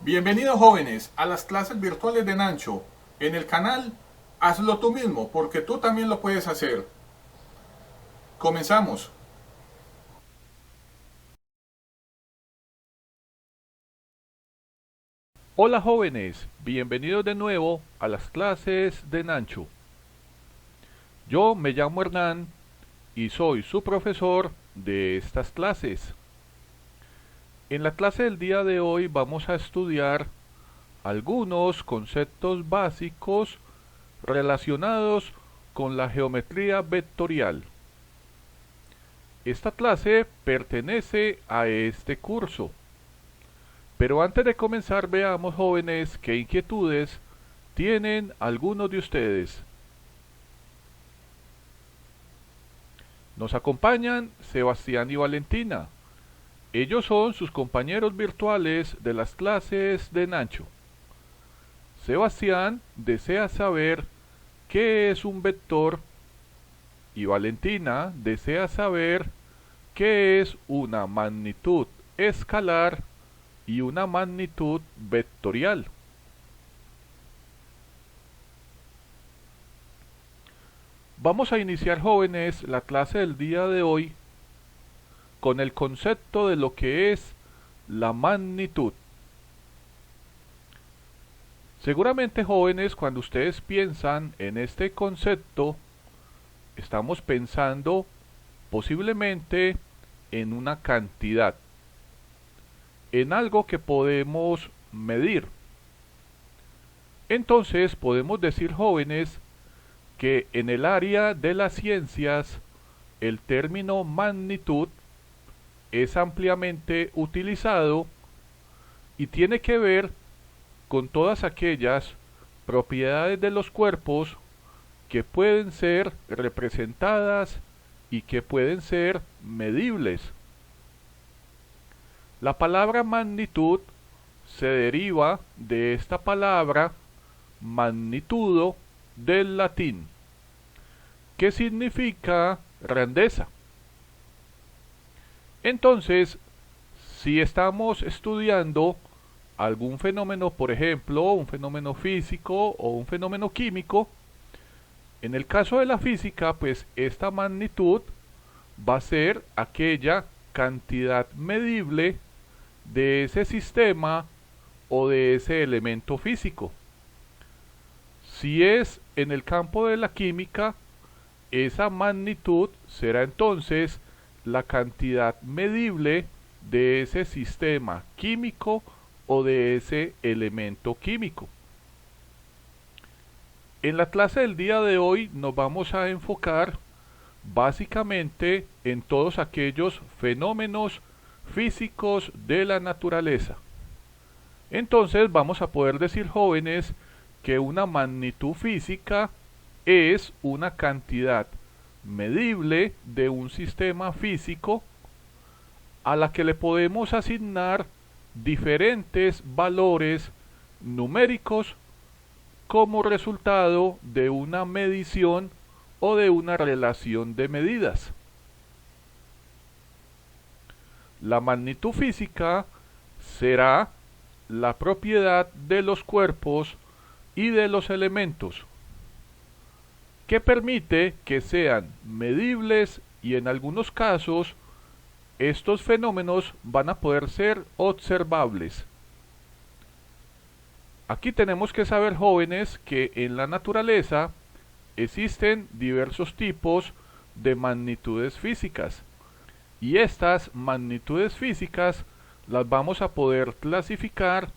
Bienvenidos jóvenes a las clases virtuales de Nancho. En el canal Hazlo tú mismo, porque tú también lo puedes hacer. Comenzamos. Hola jóvenes, bienvenidos de nuevo a las clases de Nancho. Yo me llamo Hernán y soy su profesor de estas clases. En la clase del día de hoy vamos a estudiar algunos conceptos básicos relacionados con la geometría vectorial. Esta clase pertenece a este curso. Pero antes de comenzar veamos jóvenes qué inquietudes tienen algunos de ustedes. Nos acompañan Sebastián y Valentina. Ellos son sus compañeros virtuales de las clases de Nancho. Sebastián desea saber qué es un vector y Valentina desea saber qué es una magnitud escalar y una magnitud vectorial. Vamos a iniciar jóvenes la clase del día de hoy con el concepto de lo que es la magnitud. Seguramente jóvenes, cuando ustedes piensan en este concepto, estamos pensando posiblemente en una cantidad, en algo que podemos medir. Entonces podemos decir jóvenes que en el área de las ciencias el término magnitud es ampliamente utilizado y tiene que ver con todas aquellas propiedades de los cuerpos que pueden ser representadas y que pueden ser medibles. La palabra magnitud se deriva de esta palabra magnitudo del latín, que significa grandeza. Entonces, si estamos estudiando algún fenómeno, por ejemplo, un fenómeno físico o un fenómeno químico, en el caso de la física, pues esta magnitud va a ser aquella cantidad medible de ese sistema o de ese elemento físico. Si es en el campo de la química, esa magnitud será entonces la cantidad medible de ese sistema químico o de ese elemento químico. En la clase del día de hoy nos vamos a enfocar básicamente en todos aquellos fenómenos físicos de la naturaleza. Entonces vamos a poder decir jóvenes que una magnitud física es una cantidad medible de un sistema físico a la que le podemos asignar diferentes valores numéricos como resultado de una medición o de una relación de medidas. La magnitud física será la propiedad de los cuerpos y de los elementos que permite que sean medibles y en algunos casos estos fenómenos van a poder ser observables. Aquí tenemos que saber jóvenes que en la naturaleza existen diversos tipos de magnitudes físicas y estas magnitudes físicas las vamos a poder clasificar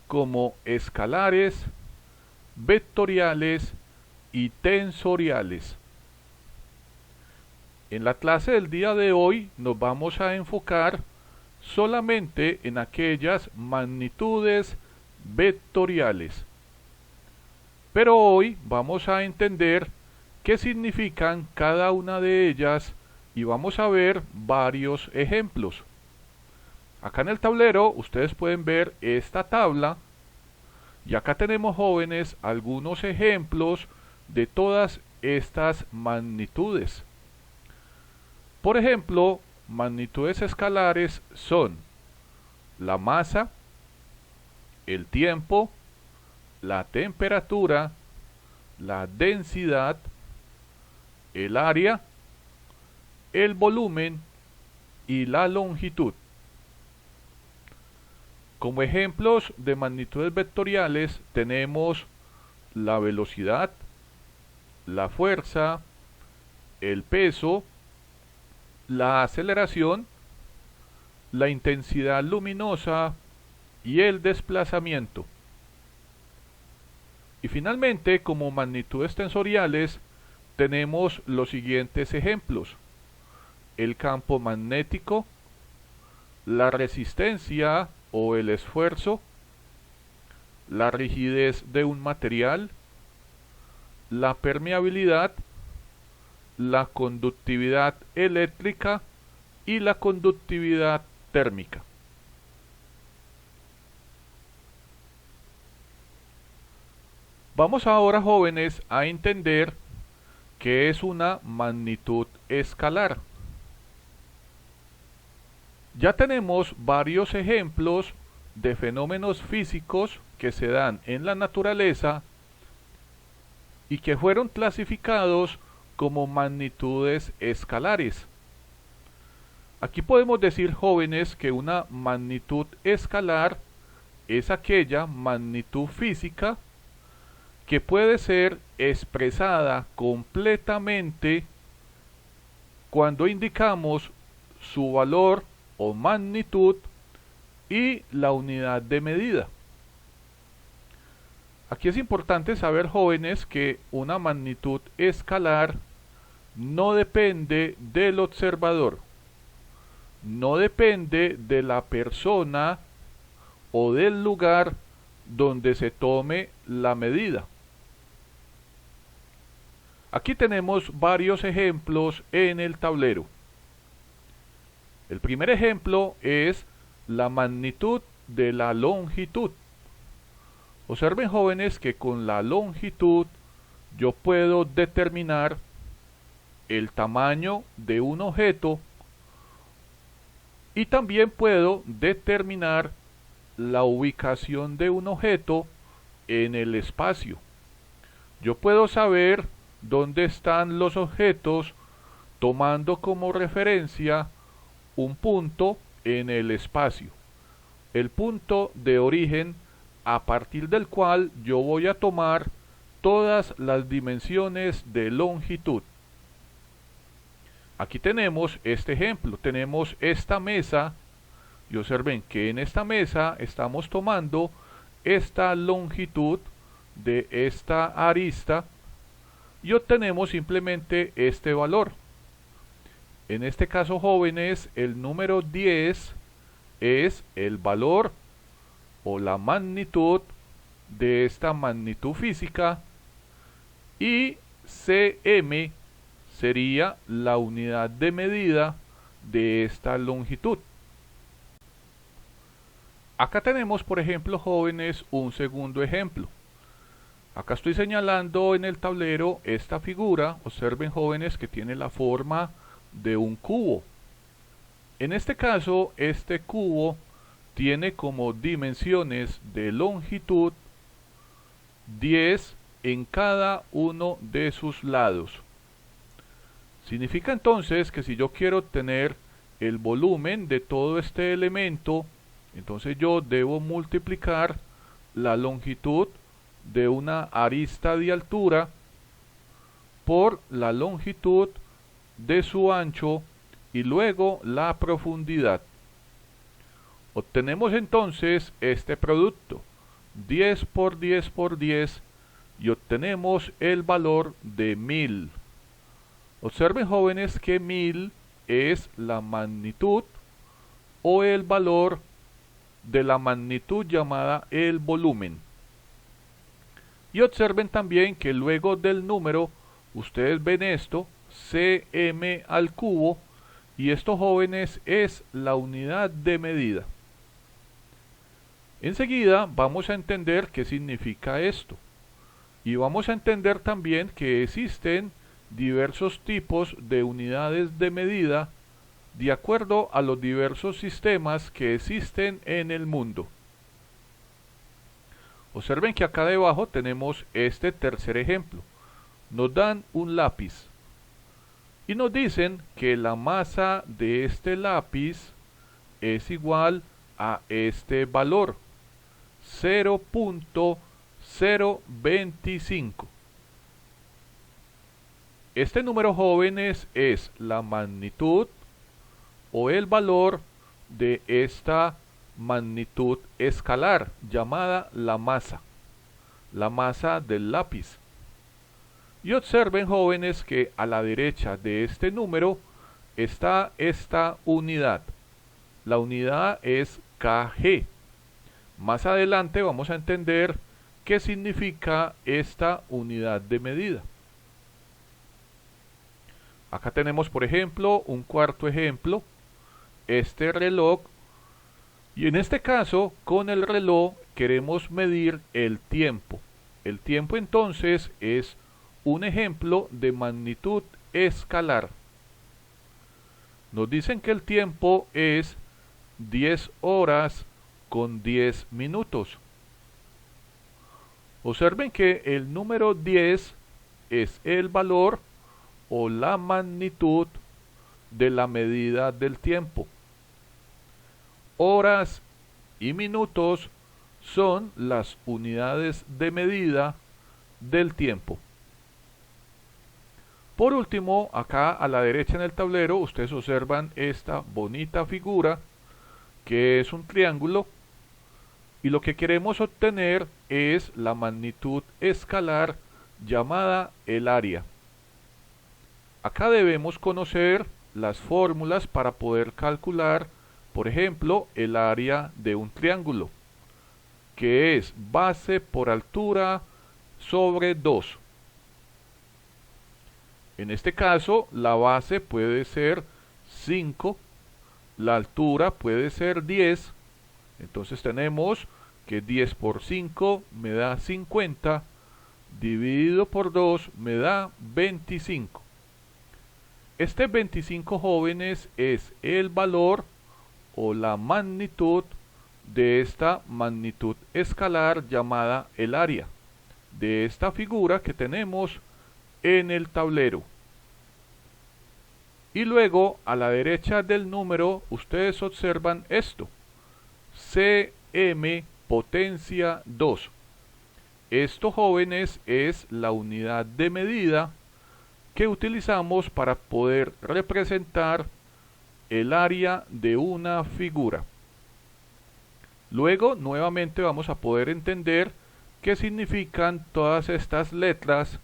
como escalares, vectoriales y tensoriales. En la clase del día de hoy nos vamos a enfocar solamente en aquellas magnitudes vectoriales. Pero hoy vamos a entender qué significan cada una de ellas y vamos a ver varios ejemplos. Acá en el tablero ustedes pueden ver esta tabla y acá tenemos jóvenes algunos ejemplos de todas estas magnitudes. Por ejemplo, magnitudes escalares son la masa, el tiempo, la temperatura, la densidad, el área, el volumen y la longitud. Como ejemplos de magnitudes vectoriales tenemos la velocidad, la fuerza, el peso, la aceleración, la intensidad luminosa y el desplazamiento. Y finalmente, como magnitudes tensoriales, tenemos los siguientes ejemplos: el campo magnético, la resistencia o el esfuerzo, la rigidez de un material, la permeabilidad, la conductividad eléctrica y la conductividad térmica. Vamos ahora, jóvenes, a entender qué es una magnitud escalar. Ya tenemos varios ejemplos de fenómenos físicos que se dan en la naturaleza y que fueron clasificados como magnitudes escalares. Aquí podemos decir, jóvenes, que una magnitud escalar es aquella magnitud física que puede ser expresada completamente cuando indicamos su valor o magnitud y la unidad de medida. Aquí es importante saber, jóvenes, que una magnitud escalar no depende del observador, no depende de la persona o del lugar donde se tome la medida. Aquí tenemos varios ejemplos en el tablero. El primer ejemplo es la magnitud de la longitud. Observen, jóvenes, que con la longitud yo puedo determinar el tamaño de un objeto y también puedo determinar la ubicación de un objeto en el espacio. Yo puedo saber dónde están los objetos tomando como referencia un punto en el espacio, el punto de origen a partir del cual yo voy a tomar todas las dimensiones de longitud. Aquí tenemos este ejemplo, tenemos esta mesa y observen que en esta mesa estamos tomando esta longitud de esta arista y obtenemos simplemente este valor. En este caso, jóvenes, el número 10 es el valor o la magnitud de esta magnitud física y cm sería la unidad de medida de esta longitud. Acá tenemos, por ejemplo, jóvenes, un segundo ejemplo. Acá estoy señalando en el tablero esta figura. Observen, jóvenes, que tiene la forma de un cubo. En este caso, este cubo tiene como dimensiones de longitud 10 en cada uno de sus lados. Significa entonces que si yo quiero obtener el volumen de todo este elemento, entonces yo debo multiplicar la longitud de una arista de altura por la longitud de su ancho y luego la profundidad. Obtenemos entonces este producto, 10 por 10 por 10, y obtenemos el valor de 1000. Observen, jóvenes, que 1000 es la magnitud o el valor de la magnitud llamada el volumen. Y observen también que luego del número, ustedes ven esto, cm al cubo, y esto, jóvenes, es la unidad de medida. Enseguida vamos a entender qué significa esto. Y vamos a entender también que existen diversos tipos de unidades de medida de acuerdo a los diversos sistemas que existen en el mundo. Observen que acá debajo tenemos este tercer ejemplo. Nos dan un lápiz y nos dicen que la masa de este lápiz es igual a este valor, 0.025. Este número, jóvenes, es la magnitud o el valor de esta magnitud escalar llamada la masa del lápiz. Y observen, jóvenes, que a la derecha de este número está esta unidad. La unidad es kg. Más adelante vamos a entender qué significa esta unidad de medida. Acá tenemos, por ejemplo, un cuarto ejemplo, este reloj, y en este caso, con el reloj queremos medir el tiempo. El tiempo, entonces, es un ejemplo de magnitud escalar. Nos dicen que el tiempo es 10 horas con 10 minutos. Observen que el número 10 es el valor o la magnitud de la medida del tiempo. Horas y minutos son las unidades de medida del tiempo. Por último, acá a la derecha en el tablero, ustedes observan esta bonita figura que es un triángulo, y lo que queremos obtener es la magnitud escalar llamada el área. Acá debemos conocer las fórmulas para poder calcular, por ejemplo, el área de un triángulo, que es base por altura sobre 2. En este caso, la base puede ser 5, la altura puede ser 10, entonces tenemos que 10 por 5 me da 50, dividido por 2 me da 25. Este 25, jóvenes, es el valor o la magnitud de esta magnitud escalar llamada el área, de esta figura que tenemos en el tablero. Y luego a la derecha del número ustedes observan esto, cm potencia 2. Esto, jóvenes, es la unidad de medida que utilizamos para poder representar el área de una figura. Luego nuevamente vamos a poder entender qué significan todas estas letras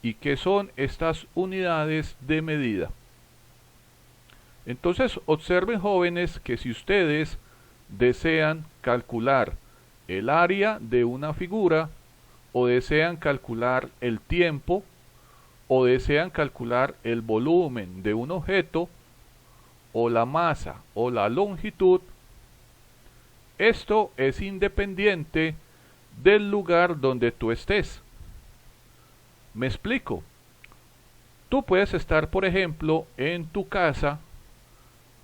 y qué son estas unidades de medida. Entonces observen, jóvenes, que si ustedes desean calcular el área de una figura, o desean calcular el tiempo, o desean calcular el volumen de un objeto, o la masa o la longitud, esto es independiente del lugar donde tú estés. Me explico. Tú puedes estar, por ejemplo, en tu casa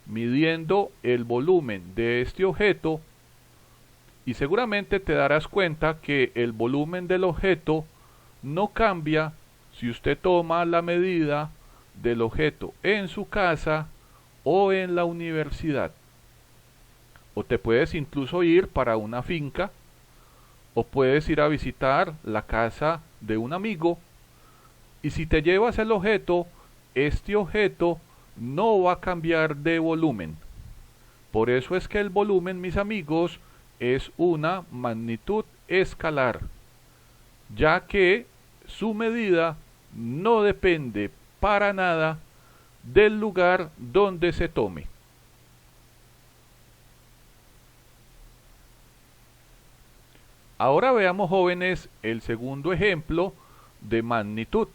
midiendo el volumen de este objeto, y seguramente te darás cuenta que el volumen del objeto no cambia si usted toma la medida del objeto en su casa o en la universidad. O te puedes incluso ir para una finca, o puedes ir a visitar la casa de un amigo, y si te llevas el objeto, este objeto no va a cambiar de volumen. Por eso es que el volumen, mis amigos, es una magnitud escalar, ya que su medida no depende para nada del lugar donde se tome. Ahora veamos, jóvenes, el segundo ejemplo de magnitud.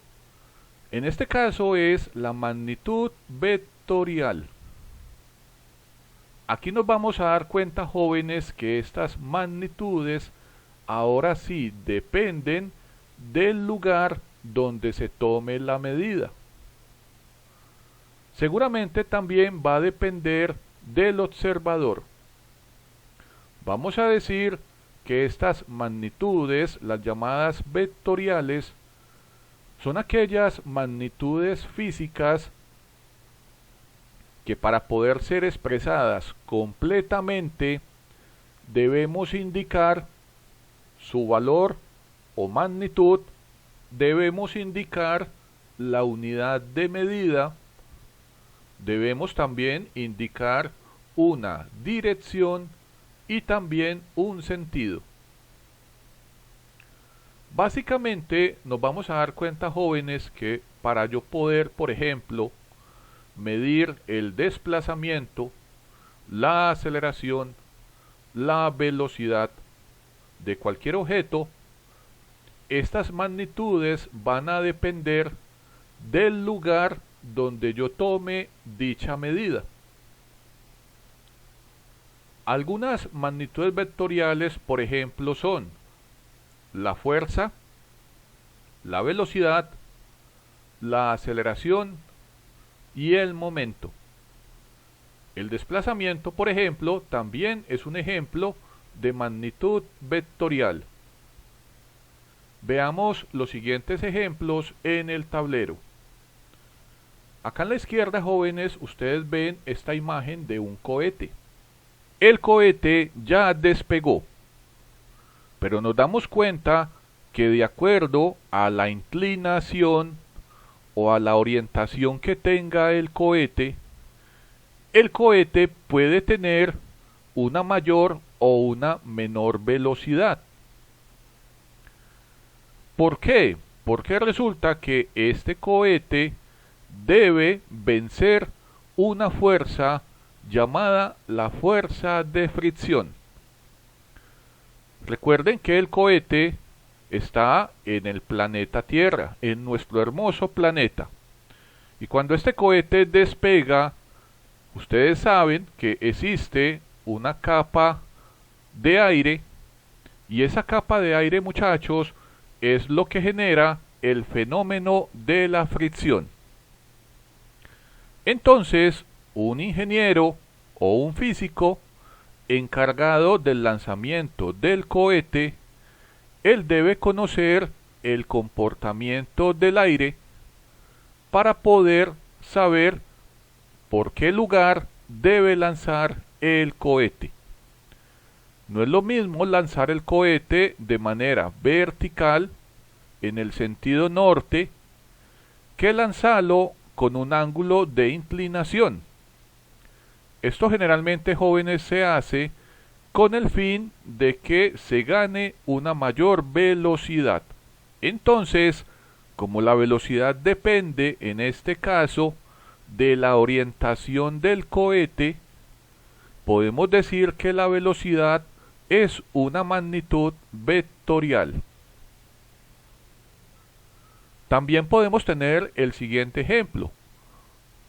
En este caso es la magnitud vectorial. Aquí nos vamos a dar cuenta, jóvenes, que estas magnitudes ahora sí dependen del lugar donde se tome la medida. Seguramente también va a depender del observador. Vamos a decir que estas magnitudes, las llamadas vectoriales, son aquellas magnitudes físicas que para poder ser expresadas completamente debemos indicar su valor o magnitud, debemos indicar la unidad de medida, debemos también indicar una dirección y también un sentido. Básicamente nos vamos a dar cuenta, jóvenes, que para yo poder, por ejemplo, medir el desplazamiento, la aceleración, la velocidad de cualquier objeto, estas magnitudes van a depender del lugar donde yo tome dicha medida. Algunas magnitudes vectoriales, por ejemplo, son la fuerza, la velocidad, la aceleración y el momento. El desplazamiento, por ejemplo, también es un ejemplo de magnitud vectorial. Veamos los siguientes ejemplos en el tablero. Acá en la izquierda, jóvenes, ustedes ven esta imagen de un cohete. El cohete ya despegó, pero nos damos cuenta que de acuerdo a la inclinación o a la orientación que tenga el cohete puede tener una mayor o una menor velocidad. ¿Por qué? Porque resulta que este cohete debe vencer una fuerza llamada la fuerza de fricción. Recuerden que el cohete está en el planeta Tierra, en nuestro hermoso planeta. Y cuando este cohete despega, ustedes saben que existe una capa de aire, y esa capa de aire, muchachos, es lo que genera el fenómeno de la fricción. Entonces, un ingeniero o un físico encargado del lanzamiento del cohete, él debe conocer el comportamiento del aire para poder saber por qué lugar debe lanzar el cohete. No es lo mismo lanzar el cohete de manera vertical en el sentido norte que lanzarlo con un ángulo de inclinación. Esto generalmente, jóvenes, se hace con el fin de que se gane una mayor velocidad. Entonces, como la velocidad depende en este caso de la orientación del cohete, podemos decir que la velocidad es una magnitud vectorial. También podemos tener el siguiente ejemplo.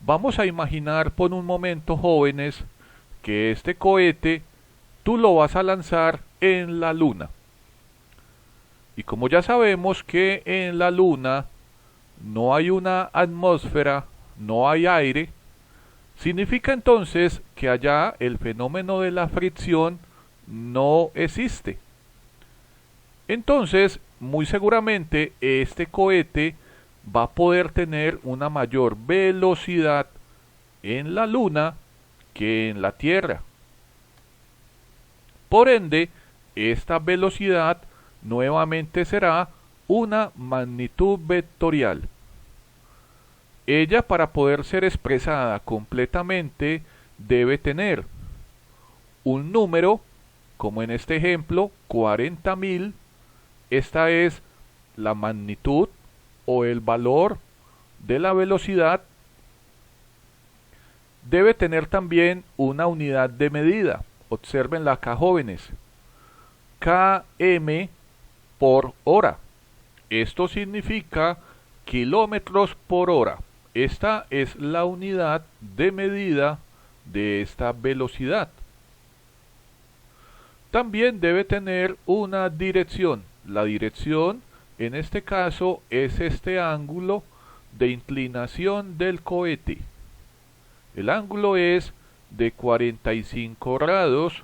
Vamos a imaginar por un momento, jóvenes, que este cohete tú lo vas a lanzar en la luna. Y como ya sabemos que en la luna no hay una atmósfera, no hay aire, significa entonces que allá el fenómeno de la fricción no existe. Entonces, muy seguramente este cohete va a poder tener una mayor velocidad en la luna que en la Tierra. Por ende, esta velocidad nuevamente será una magnitud vectorial. Ella, para poder ser expresada completamente, debe tener un número, como en este ejemplo, 40.000. Esta es la magnitud o el valor de la velocidad. Debe tener también una unidad de medida. Obsérvenla acá, jóvenes. km por hora. Esto significa kilómetros por hora. Esta es la unidad de medida de esta velocidad. También debe tener una dirección. La dirección en este caso es este ángulo de inclinación del cohete. El ángulo es de 45 grados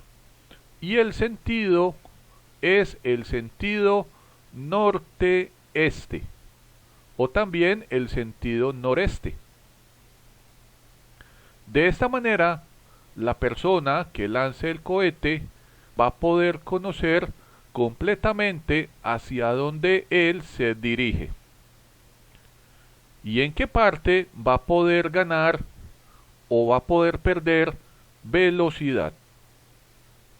y el sentido es el sentido norte-este o también el sentido noreste. De esta manera, la persona que lance el cohete va a poder conocer completamente hacia dónde él se dirige y en qué parte va a poder ganar o va a poder perder velocidad.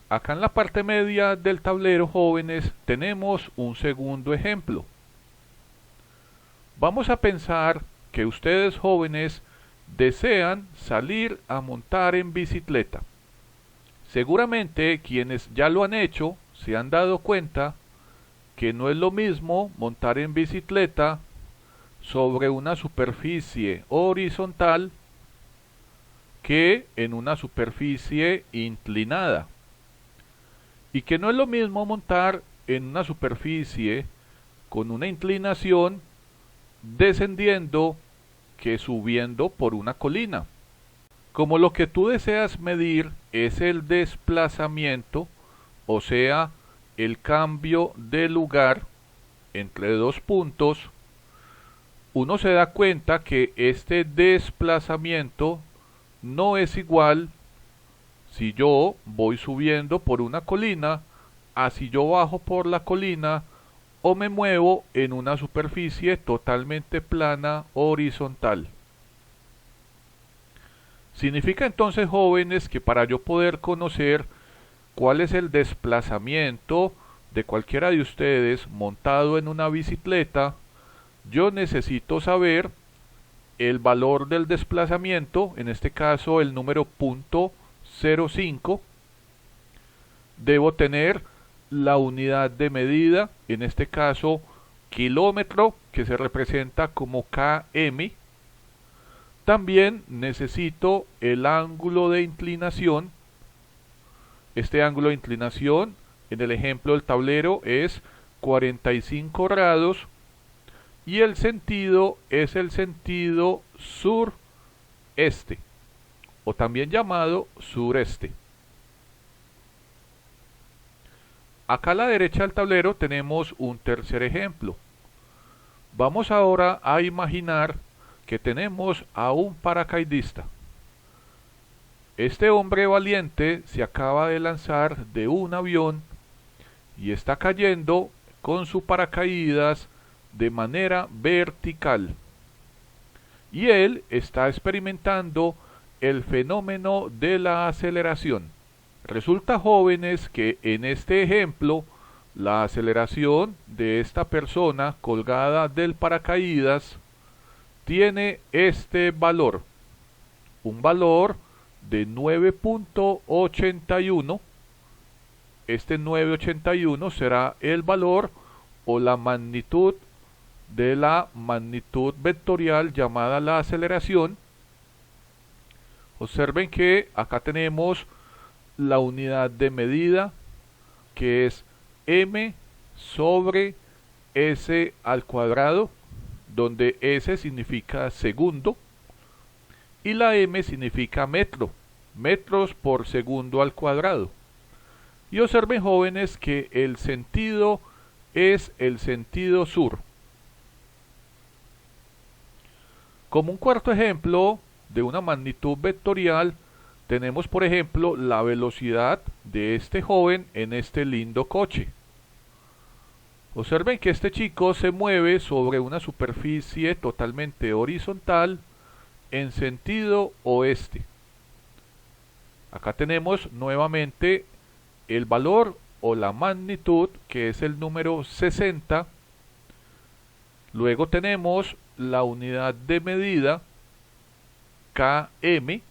Acá en la parte media del tablero, jóvenes, tenemos un segundo ejemplo. Vamos a pensar que ustedes, jóvenes, desean salir a montar en bicicleta. Seguramente quienes ya lo han hecho se han dado cuenta que no es lo mismo montar en bicicleta sobre una superficie horizontal que en una superficie inclinada, y que no es lo mismo montar en una superficie con una inclinación descendiendo que subiendo por una colina. Como lo que tú deseas medir es el desplazamiento, o sea, el cambio de lugar entre dos puntos, uno se da cuenta que este desplazamiento no es igual si yo voy subiendo por una colina a si yo bajo por la colina o me muevo en una superficie totalmente plana horizontal. Significa entonces, jóvenes, que para yo poder conocer cuál es el desplazamiento de cualquiera de ustedes montado en una bicicleta, yo necesito saber el valor del desplazamiento, en este caso el número 0.05. Debo tener la unidad de medida, en este caso kilómetro, que se representa como km. También necesito el ángulo de inclinación. Este ángulo de inclinación en el ejemplo del tablero es 45 grados y el sentido es el sentido sur-este o también llamado sureste. Acá a la derecha del tablero tenemos un tercer ejemplo. Vamos ahora a imaginar que tenemos a un paracaidista. Este hombre valiente se acaba de lanzar de un avión y está cayendo con su paracaídas de manera vertical. Y él está experimentando el fenómeno de la aceleración. Resulta, jóvenes, que en este ejemplo la aceleración de esta persona colgada del paracaídas tiene este valor, un valor de 9.81. Este 9.81 será el valor o la magnitud de la magnitud vectorial llamada la aceleración. Observen que acá tenemos la unidad de medida, que es m sobre s al cuadrado, donde s significa segundo y la m significa metro, metros por segundo al cuadrado. Y observen, jóvenes, que el sentido es el sentido sur. Como un cuarto ejemplo de una magnitud vectorial, tenemos por ejemplo la velocidad de este joven en este lindo coche. Observen que este chico se mueve sobre una superficie totalmente horizontal en sentido oeste. Acá tenemos nuevamente el valor o la magnitud, que es el número 60. Luego tenemos la unidad de medida, km,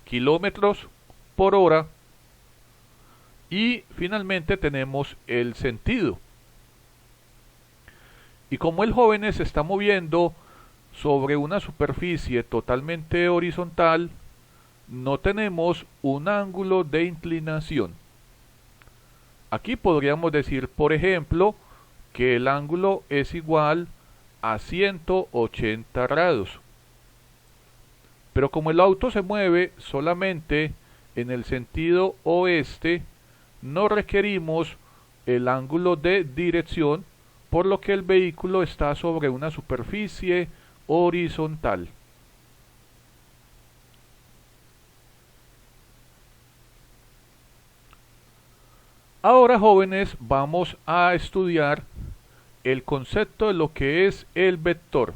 kilómetros por hora. Y finalmente tenemos el sentido. Y como el joven se está moviendo sobre una superficie totalmente horizontal, no tenemos un ángulo de inclinación. Aquí podríamos decir, por ejemplo, que el ángulo es igual a 180 grados. Pero como el auto se mueve solamente en el sentido oeste, no requerimos el ángulo de dirección, por lo que el vehículo está sobre una superficie horizontal. Ahora, jóvenes, vamos a estudiar el concepto de lo que es el vector.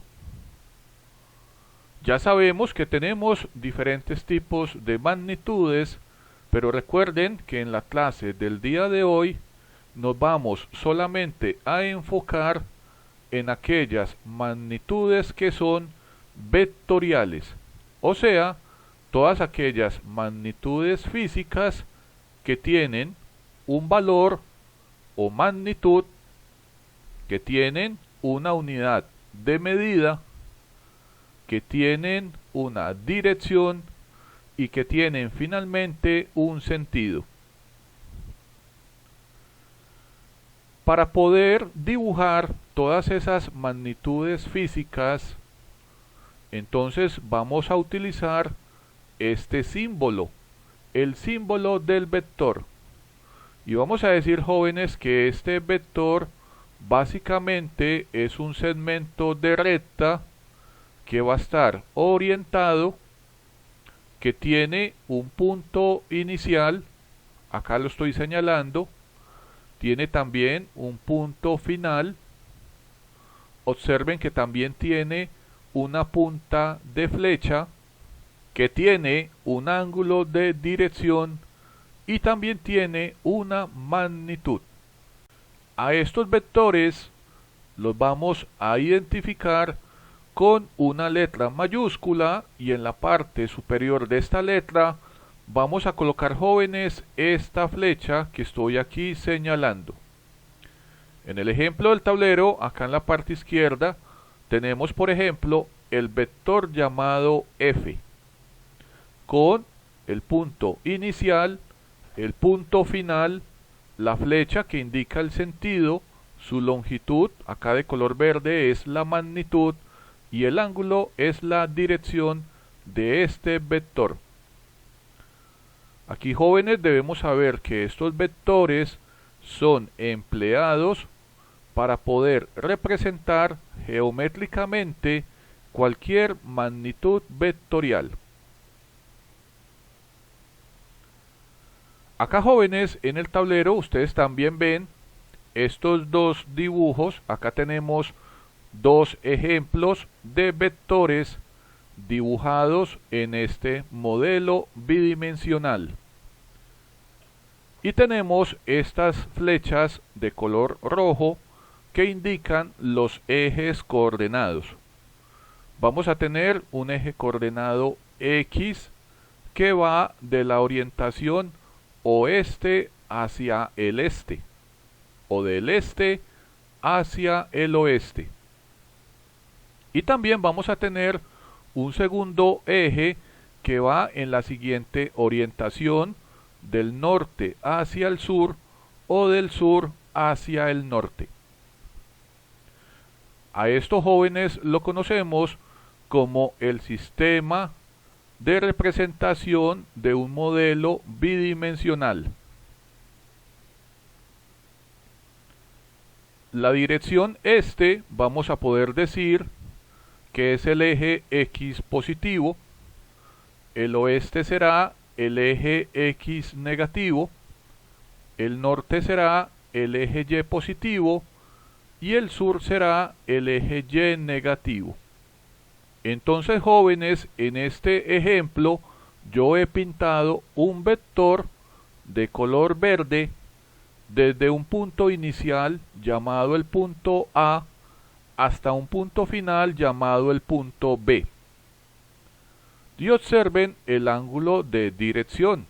Ya sabemos que tenemos diferentes tipos de magnitudes, pero recuerden que en la clase del día de hoy nos vamos solamente a enfocar en aquellas magnitudes que son vectoriales, o sea, todas aquellas magnitudes físicas que tienen un valor o magnitud, que tienen una unidad de medida, que tienen una dirección y que tienen finalmente un sentido. Para poder dibujar todas esas magnitudes físicas, entonces vamos a utilizar este símbolo, el símbolo del vector. Y vamos a decir, jóvenes, que este vector básicamente es un segmento de recta que va a estar orientado, que tiene un punto inicial, acá lo estoy señalando, tiene también un punto final. Observen que también tiene una punta de flecha, que tiene un ángulo de dirección y también tiene una magnitud. A estos vectores los vamos a identificar con una letra mayúscula, y en la parte superior de esta letra vamos a colocar, jóvenes, esta flecha que estoy aquí señalando. En el ejemplo del tablero, acá en la parte izquierda, tenemos, por ejemplo, el vector llamado F, con el punto inicial, el punto final, la flecha que indica el sentido, su longitud, acá de color verde, es la magnitud, y el ángulo es la dirección de este vector. Aquí, jóvenes, debemos saber que estos vectores son empleados para poder representar geométricamente cualquier magnitud vectorial. Acá, jóvenes, en el tablero ustedes también ven estos dos dibujos. Acá tenemos dos ejemplos de vectores dibujados en este modelo bidimensional. Y tenemos estas flechas de color rojo que indican los ejes coordenados. Vamos a tener un eje coordenado X que va de la orientación oeste hacia el este, o del este hacia el oeste. Y también vamos a tener un segundo eje que va en la siguiente orientación, del norte hacia el sur o del sur hacia el norte. A estos, jóvenes, lo conocemos como el sistema de representación de un modelo bidimensional. La dirección este vamos a poder decir que es el eje X positivo, el oeste será el eje X negativo, el norte será el eje Y positivo y el sur será el eje Y negativo. Entonces, jóvenes, en este ejemplo yo he pintado un vector de color verde desde un punto inicial llamado el punto A hasta un punto final llamado el punto B. Y observen el ángulo de dirección,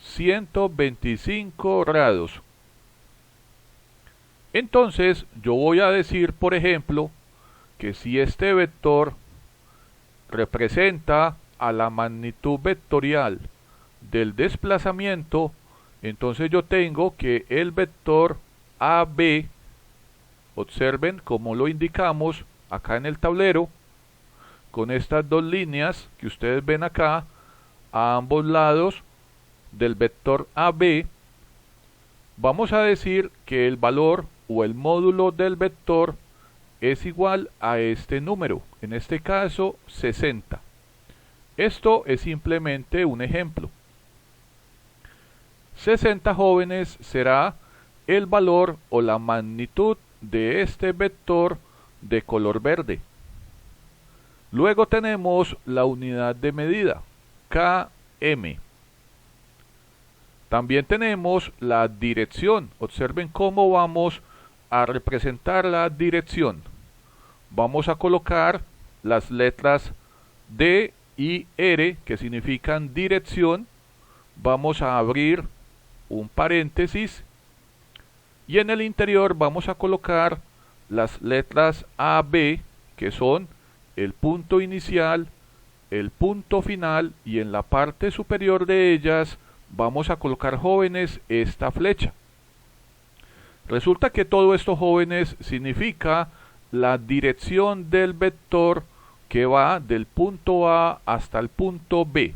125 grados. Entonces yo voy a decir, por ejemplo, que si este vector representa a la magnitud vectorial del desplazamiento, entonces yo tengo que el vector AB, observen cómo lo indicamos acá en el tablero, con estas dos líneas que ustedes ven acá, a ambos lados del vector AB, Vamos a decir que el valor o el módulo del vector es igual a este número, en este caso 60. Esto es simplemente un ejemplo. 60 jóvenes será el valor o la magnitud de este vector de color verde. Luego tenemos la unidad de medida, km. También tenemos la dirección. Observen cómo vamos a representar la dirección. Vamos a colocar las letras D y R, que significan dirección. Vamos a abrir un paréntesis y en el interior vamos a colocar las letras AB, que son el punto inicial, el punto final, y en la parte superior de ellas vamos a colocar, jóvenes, esta flecha. Resulta que todo esto, jóvenes, significa la dirección del vector que va del punto A hasta el punto B,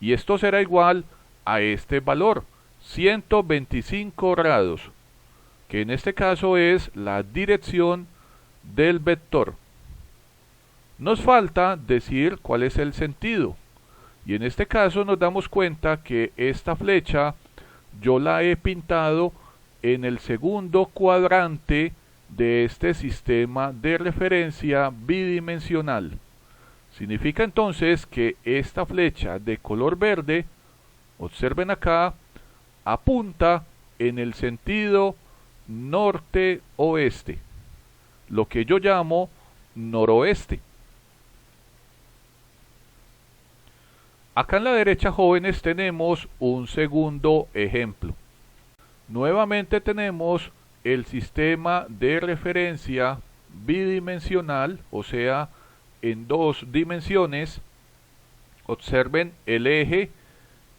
y esto será igual a este valor, 125 grados, que en este caso es la dirección del vector. Nos falta decir cuál es el sentido, y en este caso nos damos cuenta que esta flecha yo la he pintado en el segundo cuadrante de este sistema de referencia bidimensional. Significa entonces que esta flecha de color verde, observen acá, apunta en el sentido norte-oeste, lo que yo llamo noroeste. Acá en la derecha, jóvenes, tenemos un segundo ejemplo. Nuevamente tenemos el sistema de referencia bidimensional, o sea, en dos dimensiones. Observen el eje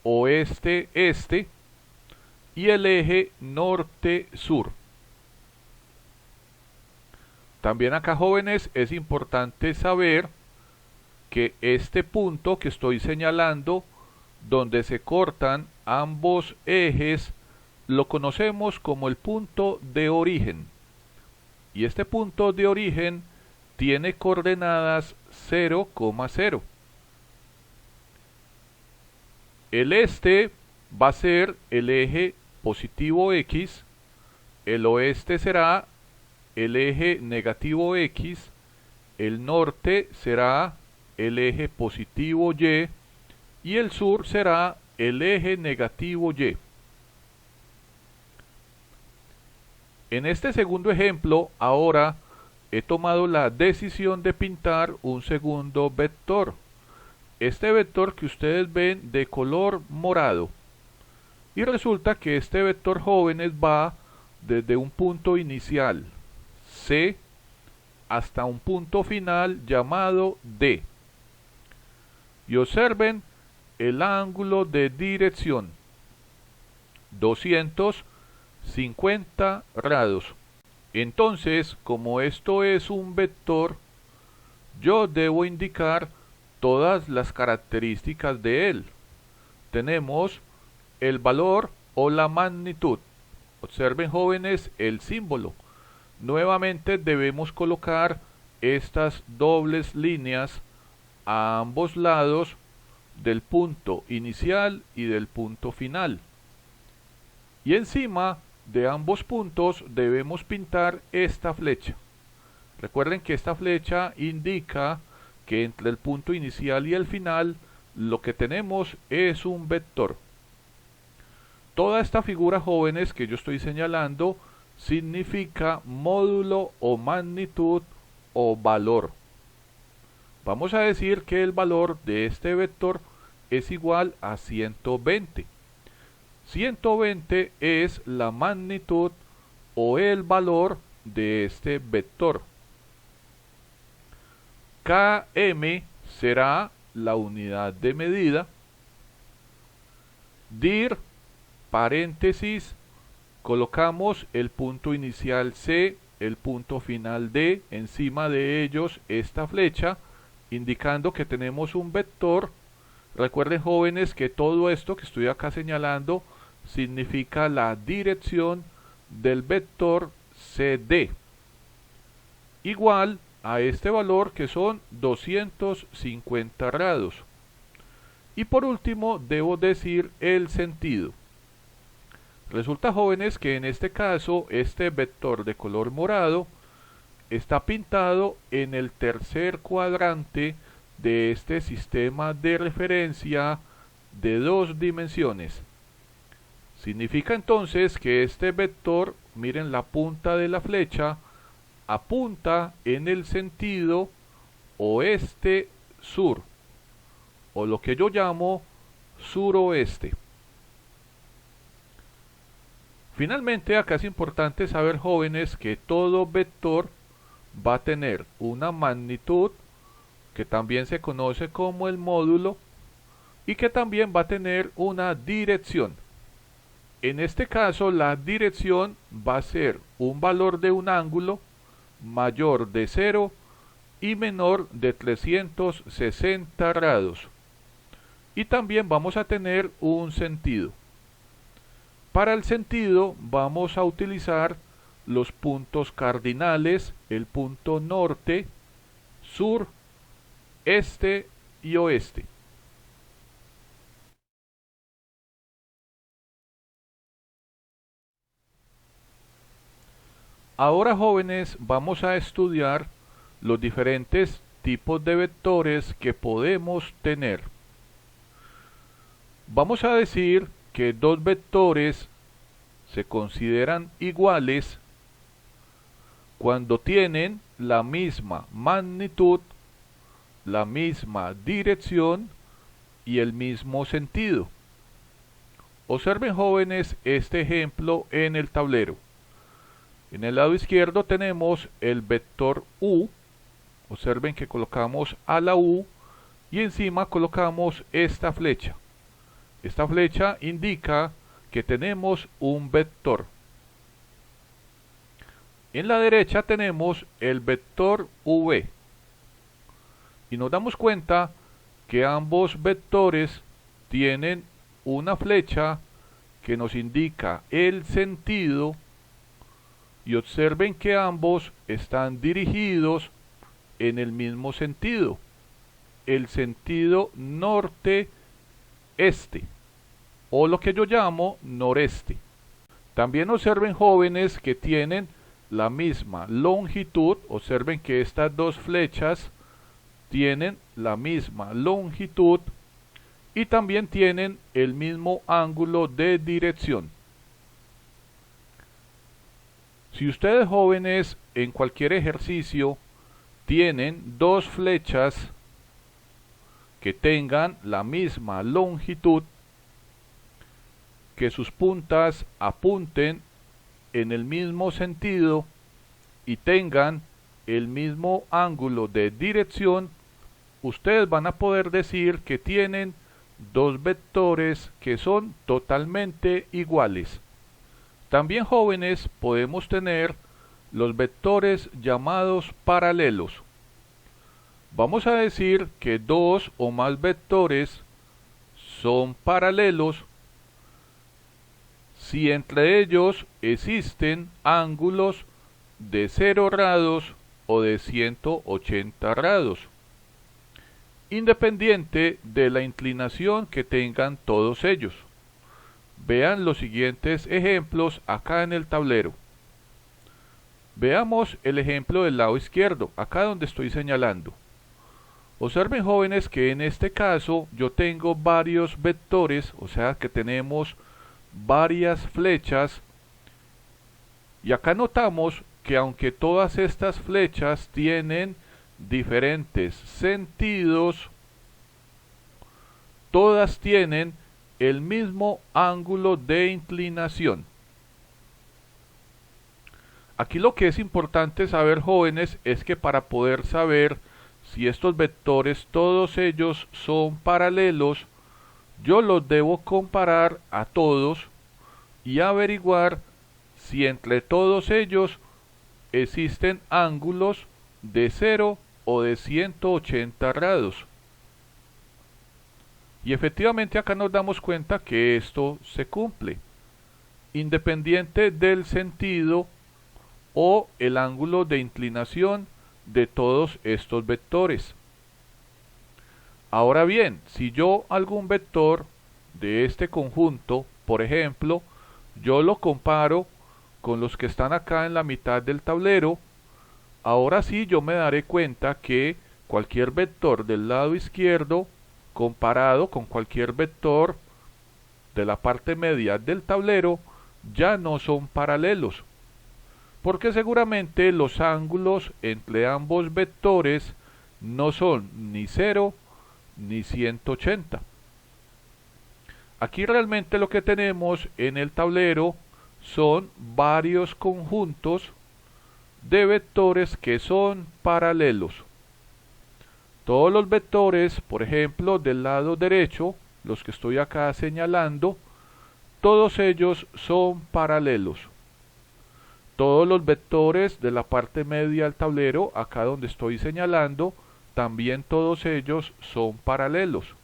oeste-este y el eje norte-sur. También acá, jóvenes, es importante saber que este punto que estoy señalando, donde se cortan ambos ejes, lo conocemos como el punto de origen. Y este punto de origen tiene coordenadas 0,0. El este va a ser el eje positivo X, el oeste será el eje negativo X, el norte será el eje positivo Y y el sur será el eje negativo Y. En este segundo ejemplo, ahora he tomado la decisión de pintar un segundo vector. Este vector que ustedes ven de color morado. Y resulta que este vector, jóvenes, va desde un punto inicial, C, hasta un punto final llamado D. Y observen el ángulo de dirección, 250 grados. Entonces, como esto es un vector, yo debo indicar todas las características de él. Tenemos el valor o la magnitud. Observen, jóvenes, el símbolo. Nuevamente debemos colocar estas dobles líneas a ambos lados del punto inicial y del punto final. Y encima de ambos puntos debemos pintar esta flecha. Recuerden que esta flecha indica que entre el punto inicial y el final lo que tenemos es un vector. Toda esta figura, jóvenes, que yo estoy señalando significa módulo o magnitud o valor. Vamos a decir que el valor de este vector es igual a 120. 120 es la magnitud o el valor de este vector. Km será la unidad de medida. Dir, paréntesis, colocamos el punto inicial C, el punto final D, encima de ellos esta flecha, indicando que tenemos un vector. Recuerden, jóvenes, que todo esto que estoy acá señalando significa la dirección del vector CD, igual a este valor que son 250 grados. Y por último debo decir el sentido. Resulta, jóvenes, que en este caso este vector de color morado está pintado en el tercer cuadrante de este sistema de referencia de 2 dimensiones. Significa entonces que este vector, miren la punta de la flecha, apunta en el sentido oeste-sur, o lo que yo llamo suroeste. Finalmente, acá es importante saber, jóvenes, que todo vector va a tener una magnitud, que también se conoce como el módulo, y que también va a tener una dirección. En este caso, la dirección va a ser un valor de un ángulo mayor de 0 y menor de 360 grados. Y también vamos a tener un sentido. Para el sentido vamos a utilizar los puntos cardinales, el punto norte, sur, este y oeste. Ahora, jóvenes, vamos a estudiar los diferentes tipos de vectores que podemos tener. Vamos a decir que 2 vectores se consideran iguales cuando tienen la misma magnitud, la misma dirección y el mismo sentido. Observen, jóvenes, este ejemplo en el tablero. En el lado izquierdo tenemos el vector U. Observen que colocamos a la U y encima colocamos esta flecha. Esta flecha indica que tenemos un vector. En la derecha tenemos el vector V. Y nos damos cuenta que ambos vectores tienen una flecha que nos indica el sentido. Y observen que ambos están dirigidos en el mismo sentido, el sentido norte-este, o lo que yo llamo noreste. También observen, jóvenes, que tienen la misma longitud. Observen que estas 2 flechas tienen la misma longitud y también tienen el mismo ángulo de dirección. Si ustedes, jóvenes, en cualquier ejercicio tienen 2 flechas que tengan la misma longitud, que sus puntas apunten en el mismo sentido y tengan el mismo ángulo de dirección, ustedes van a poder decir que tienen 2 vectores que son totalmente iguales. También, jóvenes, podemos tener los vectores llamados paralelos. Vamos a decir que 2 o más vectores son paralelos si entre ellos existen ángulos de 0 grados o de 180 grados, independiente de la inclinación que tengan todos ellos. Vean los siguientes ejemplos acá en el tablero. Veamos el ejemplo del lado izquierdo, acá donde estoy señalando. Observen, jóvenes, que en este caso yo tengo varios vectores, o sea que tenemos varias flechas, y acá notamos que aunque todas estas flechas tienen diferentes sentidos, todas tienen el mismo ángulo de inclinación. Aquí lo que es importante saber, jóvenes, es que para poder saber si estos vectores todos ellos son paralelos, yo los debo comparar a todos y averiguar si entre todos ellos existen ángulos de 0 o de 180 grados. Y efectivamente acá nos damos cuenta que esto se cumple. independiente del sentido o el ángulo de inclinación de todos estos vectores. Ahora bien, si yo algún vector de este conjunto, por ejemplo, yo lo comparo con los que están acá en la mitad del tablero, ahora sí yo me daré cuenta que cualquier vector del lado izquierdo comparado con cualquier vector de la parte media del tablero ya no son paralelos, porque seguramente los ángulos entre ambos vectores no son ni 0 ni 180. Aquí realmente lo que tenemos en el tablero son varios conjuntos de vectores que son paralelos. Todos los vectores, por ejemplo, del lado derecho, los que estoy acá señalando, todos ellos son paralelos. Todos los vectores de la parte media del tablero, acá donde estoy señalando, también todos ellos son paralelos.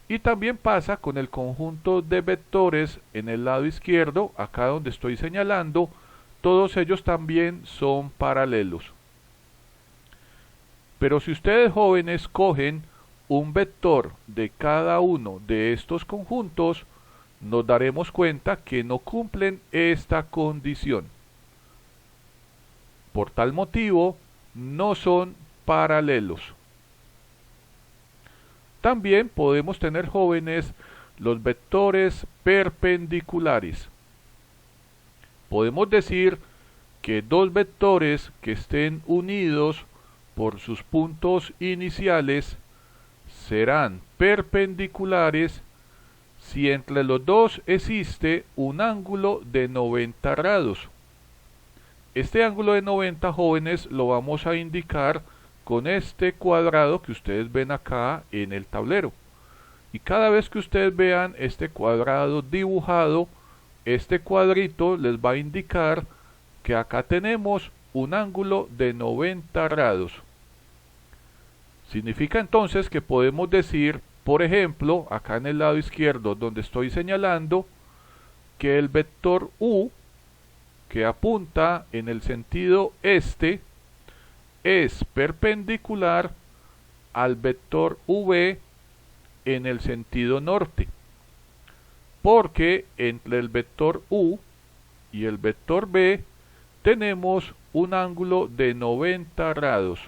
Y también pasa con el conjunto de vectores en el lado izquierdo, acá donde estoy señalando, todos ellos también son paralelos. Pero si ustedes jóvenes cogen un vector de cada uno de estos conjuntos, nos daremos cuenta que no cumplen esta condición. Por tal motivo, no son paralelos. También podemos tener, jóvenes, los vectores perpendiculares. Podemos decir que dos vectores que estén unidos por sus puntos iniciales serán perpendiculares si entre los dos existe un ángulo de 90 grados. Este ángulo de 90, jóvenes, lo vamos a indicar con este cuadrado que ustedes ven acá en el tablero. Y cada vez que ustedes vean este cuadrado dibujado, este cuadrito les va a indicar que acá tenemos un ángulo de 90 grados. Significa entonces que podemos decir, por ejemplo, acá en el lado izquierdo donde estoy señalando, que el vector U, que apunta en el sentido este, es perpendicular al vector V en el sentido norte, porque entre el vector U y el vector V tenemos un ángulo de 90 grados.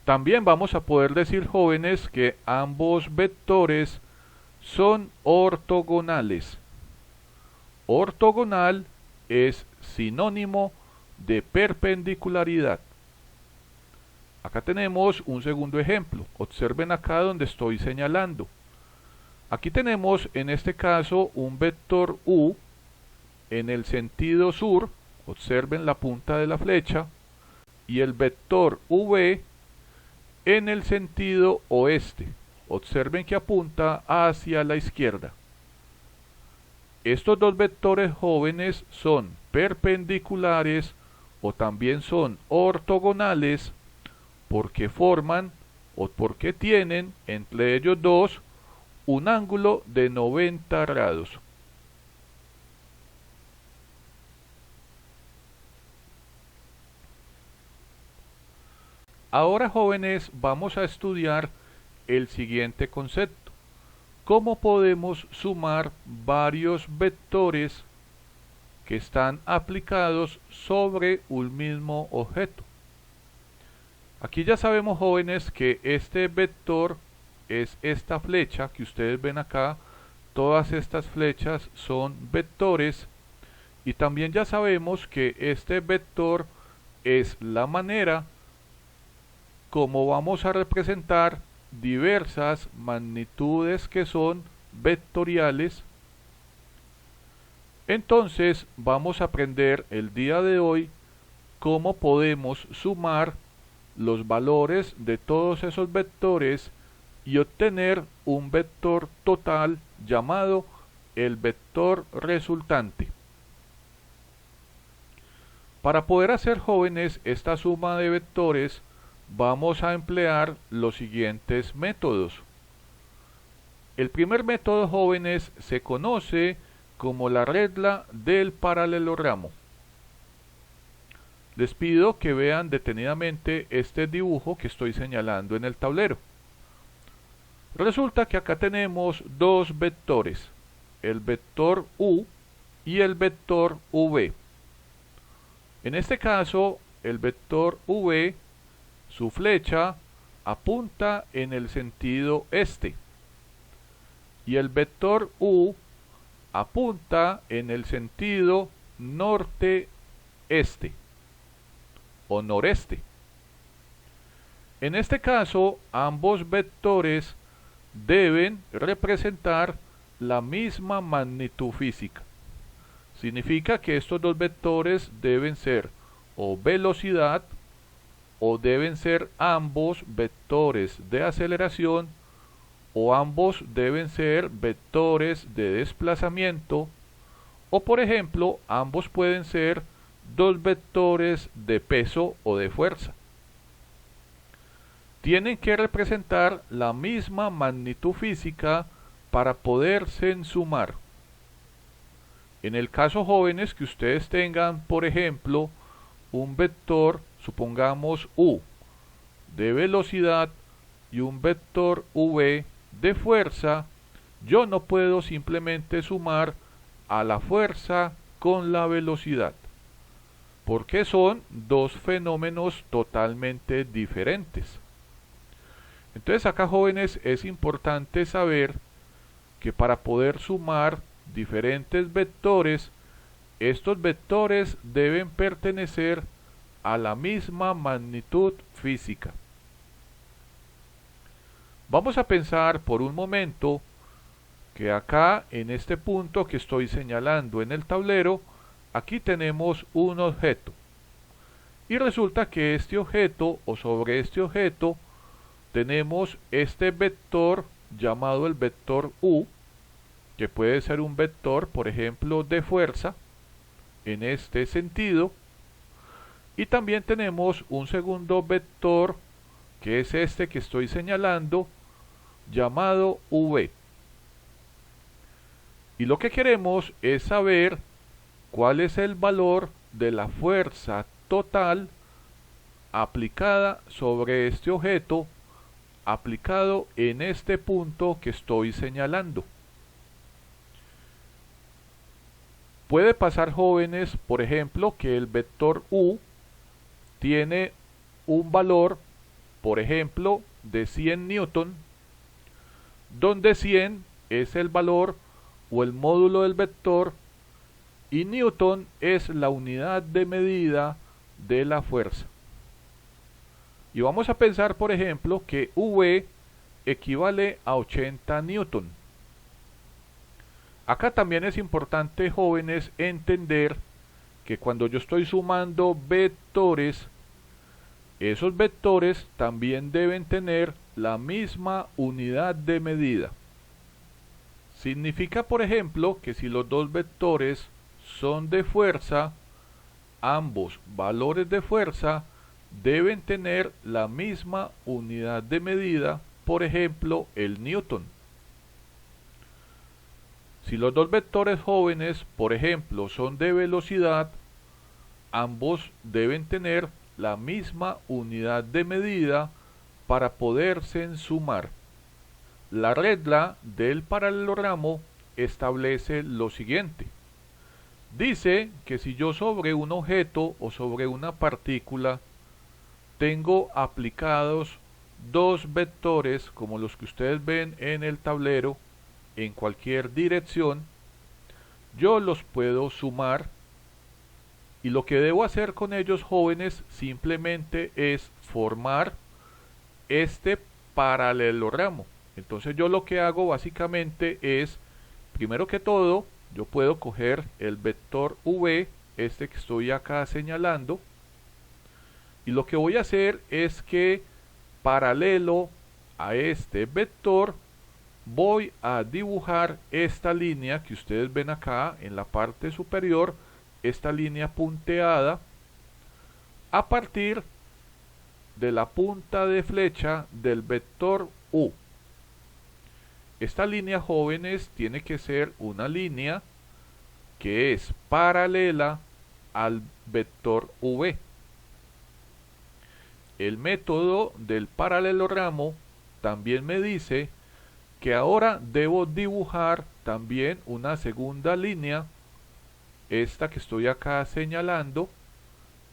También vamos a poder decir, jóvenes, que ambos vectores son ortogonales. Ortogonal es sinónimo de perpendicularidad. Acá tenemos un segundo ejemplo. Observen acá donde estoy señalando. Aquí tenemos en este caso un vector U en el sentido sur. Observen la punta de la flecha. Y el vector V en el sentido oeste. Observen que apunta hacia la izquierda. Estos dos vectores, jóvenes, son perpendiculares o también son ortogonales porque forman o porque tienen entre ellos dos un ángulo de 90 grados. Ahora, jóvenes, vamos a estudiar el siguiente concepto. ¿Cómo podemos sumar varios vectores que están aplicados sobre un mismo objeto? Aquí ya sabemos, jóvenes, que este vector es esta flecha que ustedes ven acá. Todas estas flechas son vectores. Y también ya sabemos que este vector es la manera como vamos a representar diversas magnitudes que son vectoriales. Entonces vamos a aprender el día de hoy cómo podemos sumar los valores de todos esos vectores y obtener un vector total llamado el vector resultante. Para poder hacer, jóvenes, esta suma de vectores, vamos a emplear los siguientes métodos. El primer método, jóvenes, se conoce como la regla del paralelogramo. Les pido que vean detenidamente este dibujo que estoy señalando en el tablero. Resulta que acá tenemos dos vectores, el vector U y el vector V. En este caso, el vector V, su flecha apunta en el sentido este y el vector U apunta en el sentido norte-este o noreste. En este caso, ambos vectores deben representar la misma magnitud física. Significa que estos dos vectores deben ser o velocidad o deben ser ambos vectores de aceleración o ambos deben ser vectores de desplazamiento o por ejemplo ambos pueden ser dos vectores de peso o de fuerza. Tienen que representar la misma magnitud física para poderse sumar. En el caso jóvenes que ustedes tengan, por ejemplo, un vector, supongamos U, de velocidad y un vector V de fuerza, yo no puedo simplemente sumar a la fuerza con la velocidad, porque son dos fenómenos totalmente diferentes. Entonces acá jóvenes es importante saber que para poder sumar diferentes vectores, estos vectores deben pertenecer a la misma magnitud física. Vamos a pensar por un momento que acá en este punto que estoy señalando en el tablero, aquí tenemos un objeto. Y resulta que este objeto o sobre este objeto tenemos este vector llamado el vector U, que puede ser un vector, por ejemplo, de fuerza, en este sentido. Y también tenemos un segundo vector, que es este que estoy señalando, llamado V. Y lo que queremos es saber cuál es el valor de la fuerza total aplicada sobre este objeto, aplicado en este punto que estoy señalando. Puede pasar jóvenes, por ejemplo, que el vector U tiene un valor, por ejemplo, de 100 newton, donde 100 es el valor o el módulo del vector y newton es la unidad de medida de la fuerza. Y vamos a pensar, por ejemplo, que V equivale a 80 newton. Acá también es importante, jóvenes, entender que cuando yo estoy sumando vectores, esos vectores también deben tener la misma unidad de medida. Significa, por ejemplo, que si los dos vectores son de fuerza, ambos valores de fuerza deben tener la misma unidad de medida, por ejemplo, el newton. Si los dos vectores jóvenes, por ejemplo, son de velocidad, ambos deben tener la misma unidad de medida para poderse sumar. La regla del paralelogramo establece lo siguiente. Dice que si yo sobre un objeto o sobre una partícula tengo aplicados dos vectores como los que ustedes ven en el tablero en cualquier dirección, yo los puedo sumar y lo que debo hacer con ellos, jóvenes, simplemente es formar este paralelogramo. Entonces yo lo que hago básicamente es, primero que todo, yo puedo coger el vector V, este que estoy acá señalando, y lo que voy a hacer es que paralelo a este vector voy a dibujar esta línea que ustedes ven acá en la parte superior, esta línea punteada, a partir de la punta de flecha del vector U. Esta línea, jóvenes, tiene que ser una línea que es paralela al vector v. El método del paralelogramo también me dice que ahora debo dibujar también una segunda línea, esta que estoy acá señalando,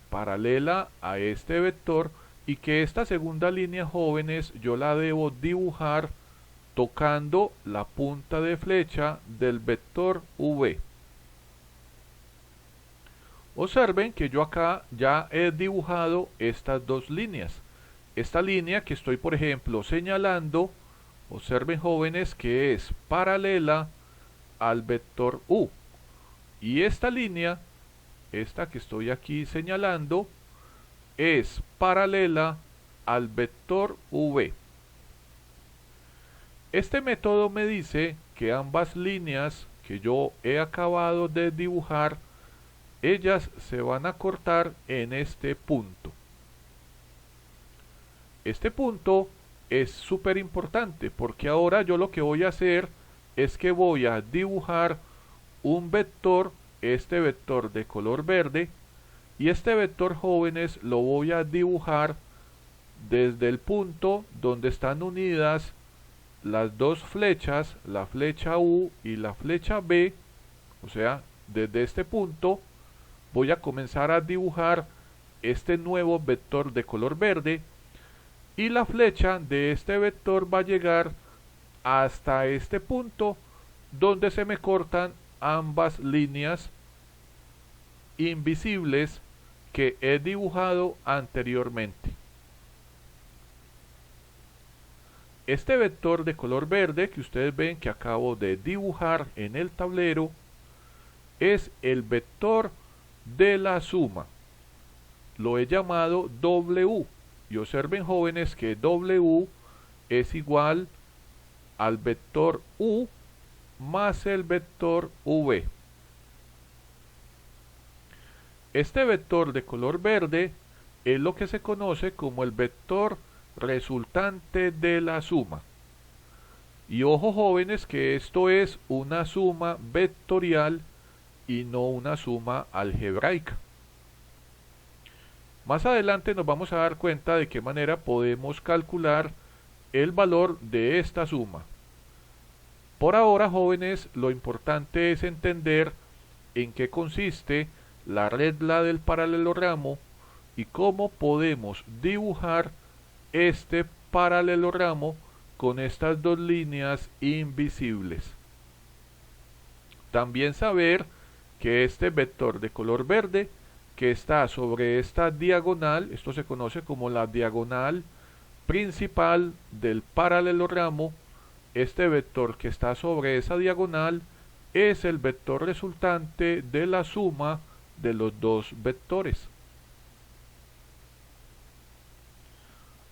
paralela a este vector, y que esta segunda línea, jóvenes, yo la debo dibujar tocando la punta de flecha del vector v. Observen que yo acá ya he dibujado estas dos líneas. Esta línea que estoy, por ejemplo, señalando, observen, jóvenes, que es paralela al vector u. Y esta línea, esta que estoy aquí señalando, es paralela al vector v. Este método me dice que ambas líneas que yo he acabado de dibujar, ellas se van a cortar en este punto. Este punto es súper importante porque ahora yo lo que voy a hacer es que voy a dibujar un vector, este vector de color verde, y este vector, jóvenes, lo voy a dibujar desde el punto donde están unidas las dos flechas, la flecha U y la flecha B. O sea, desde este punto voy a comenzar a dibujar este nuevo vector de color verde, y la flecha de este vector va a llegar hasta este punto donde se me cortan ambas líneas invisibles que he dibujado anteriormente. Este vector de color verde que ustedes ven que acabo de dibujar en el tablero es el vector de la suma. Lo he llamado W, y observen, jóvenes, que W es igual al vector U más el vector V. Este vector de color verde es lo que se conoce como el vector resultante de la suma. Y ojo, jóvenes, que esto es una suma vectorial y no una suma algebraica. Más adelante nos vamos a dar cuenta de qué manera podemos calcular el valor de esta suma. Por ahora, jóvenes, lo importante es entender en qué consiste la regla del paralelogramo y cómo podemos dibujar este paralelogramo con estas dos líneas invisibles. También saber que este vector de color verde que está sobre esta diagonal, esto se conoce como la diagonal principal del paralelogramo, este vector que está sobre esa diagonal es el vector resultante de la suma de los dos vectores.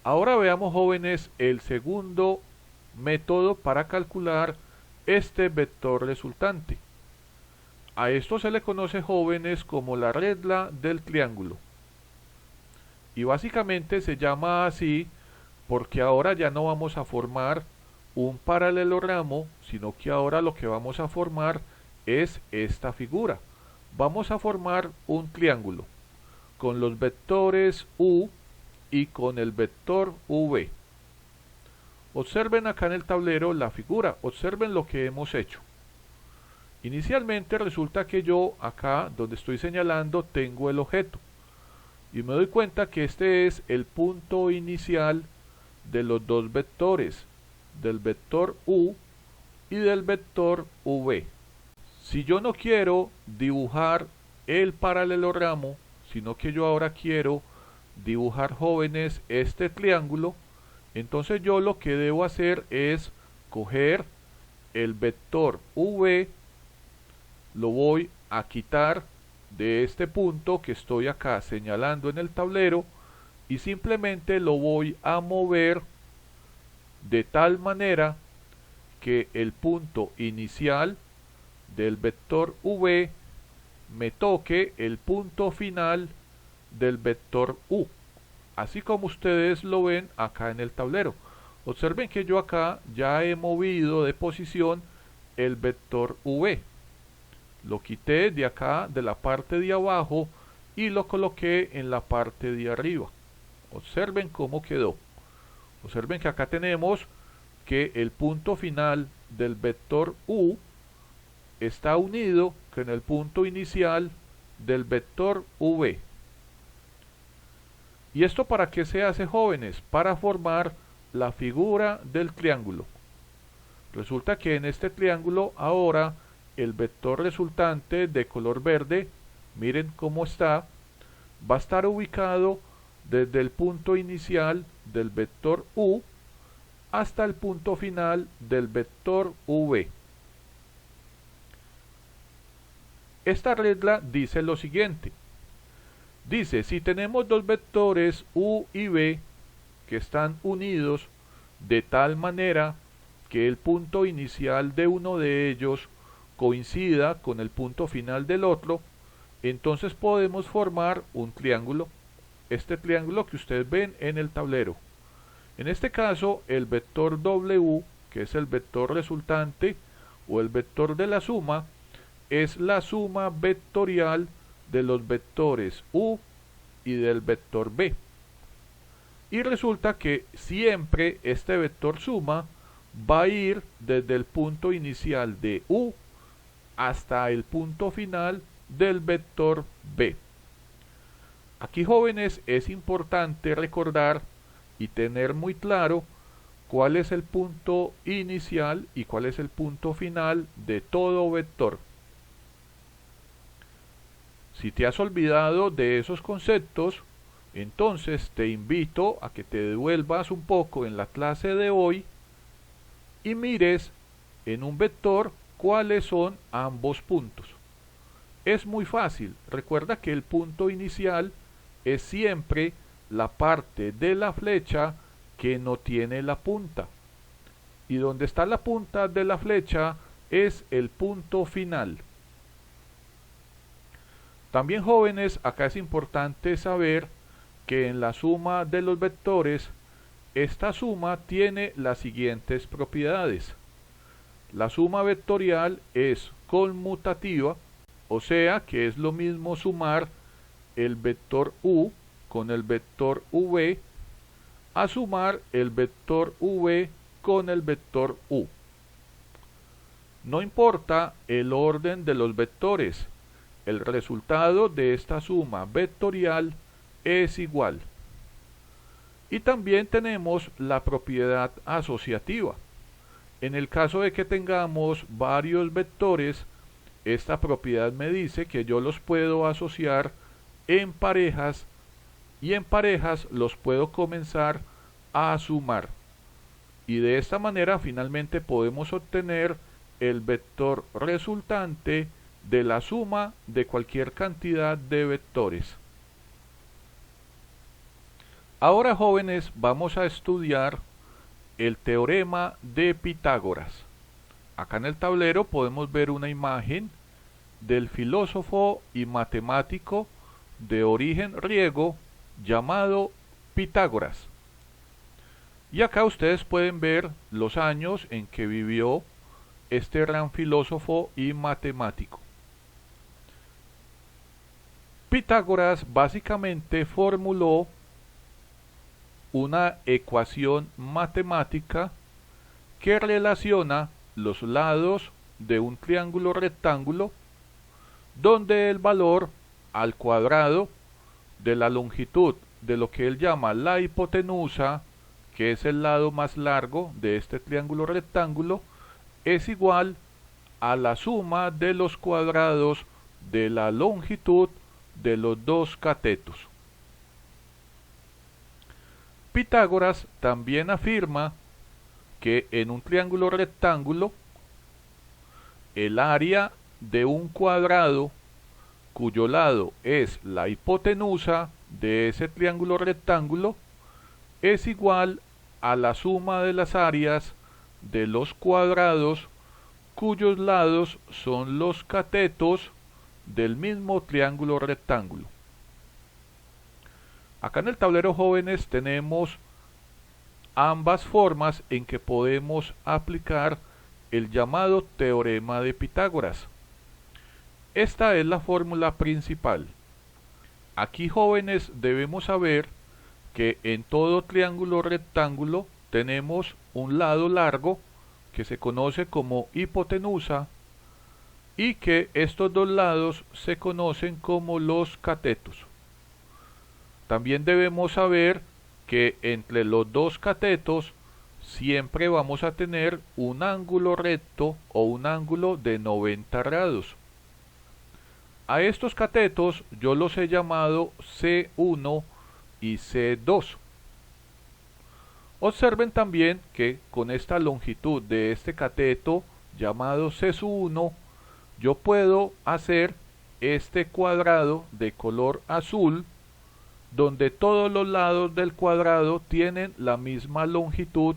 Ahora veamos, jóvenes, el segundo método para calcular este vector resultante. A esto se le conoce, jóvenes, como la regla del triángulo. Y básicamente se llama así porque ahora ya no vamos a formar un paralelogramo, sino que ahora lo que vamos a formar es esta figura. Vamos a formar un triángulo con los vectores U y con el vector V. Observen acá en el tablero la figura, observen lo que hemos hecho. Inicialmente resulta que yo acá donde estoy señalando tengo el objeto y me doy cuenta que este es el punto inicial de los dos vectores, del vector U y del vector V. Si yo no quiero dibujar el paralelogramo, sino que yo ahora quiero dibujar, jóvenes, este triángulo, entonces yo lo que debo hacer es coger el vector V, lo voy a quitar de este punto que estoy acá señalando en el tablero y simplemente lo voy a mover de tal manera que el punto inicial del vector V me toque el punto final del vector U, así como ustedes lo ven acá en el tablero. Observen que yo acá ya he movido de posición el vector V. Lo quité de acá, de la parte de abajo, y lo coloqué en la parte de arriba. Observen cómo quedó. Observen que acá tenemos que el punto final del vector U está unido con el punto inicial del vector V. ¿Y esto para qué se hace, jóvenes? Para formar la figura del triángulo. Resulta que en este triángulo ahora el vector resultante de color verde, miren cómo está, va a estar ubicado desde el punto inicial del vector U hasta el punto final del vector V. Esta regla dice lo siguiente. Dice, si tenemos dos vectores U y V que están unidos de tal manera que el punto inicial de uno de ellos coincida con el punto final del otro, entonces podemos formar un triángulo. Este triángulo que ustedes ven en el tablero. En este caso, el vector W, que es el vector resultante o el vector de la suma, es la suma vectorial de los vectores U y del vector V. Y resulta que siempre este vector suma va a ir desde el punto inicial de U hasta el punto final del vector V. Aquí, jóvenes, es importante recordar y tener muy claro cuál es el punto inicial y cuál es el punto final de todo vector. Si te has olvidado de esos conceptos, entonces te invito a que te devuelvas un poco en la clase de hoy y mires en un vector cuáles son ambos puntos. Es muy fácil, recuerda que el punto inicial es siempre la parte de la flecha que no tiene la punta. Y donde está la punta de la flecha es el punto final. También, jóvenes, acá es importante saber que en la suma de los vectores, esta suma tiene las siguientes propiedades. La suma vectorial es conmutativa, o sea que es lo mismo sumar el vector U con el vector V a sumar el vector V con el vector U. No importa el orden de los vectores, el resultado de esta suma vectorial es igual. Y también tenemos la propiedad asociativa. En el caso de que tengamos varios vectores, esta propiedad me dice que yo los puedo asociar en parejas y en parejas los puedo comenzar a sumar. Y de esta manera finalmente podemos obtener el vector resultante de la suma de cualquier cantidad de vectores. Ahora, jóvenes, vamos a estudiar el teorema de Pitágoras. Acá en el tablero podemos ver una imagen del filósofo y matemático de origen griego llamado Pitágoras. Y acá ustedes pueden ver los años en que vivió este gran filósofo y matemático. Pitágoras básicamente formuló una ecuación matemática que relaciona los lados de un triángulo rectángulo donde el valor al cuadrado de la longitud de lo que él llama la hipotenusa, que es el lado más largo de este triángulo rectángulo, es igual a la suma de los cuadrados de la longitud de los dos catetos. Pitágoras también afirma que en un triángulo rectángulo el área de un cuadrado cuyo lado es la hipotenusa de ese triángulo rectángulo es igual a la suma de las áreas de los cuadrados cuyos lados son los catetos del mismo triángulo rectángulo. Acá en el tablero, jóvenes, tenemos ambas formas en que podemos aplicar el llamado teorema de Pitágoras. Esta es la fórmula principal. Aquí, jóvenes, debemos saber que en todo triángulo rectángulo tenemos un lado largo que se conoce como hipotenusa y que estos dos lados se conocen como los catetos. También debemos saber que entre los dos catetos siempre vamos a tener un ángulo recto o un ángulo de 90 grados. A estos catetos yo los he llamado C1 y C2. Observen también que con esta longitud de este cateto llamado C1 yo puedo hacer este cuadrado de color azul donde todos los lados del cuadrado tienen la misma longitud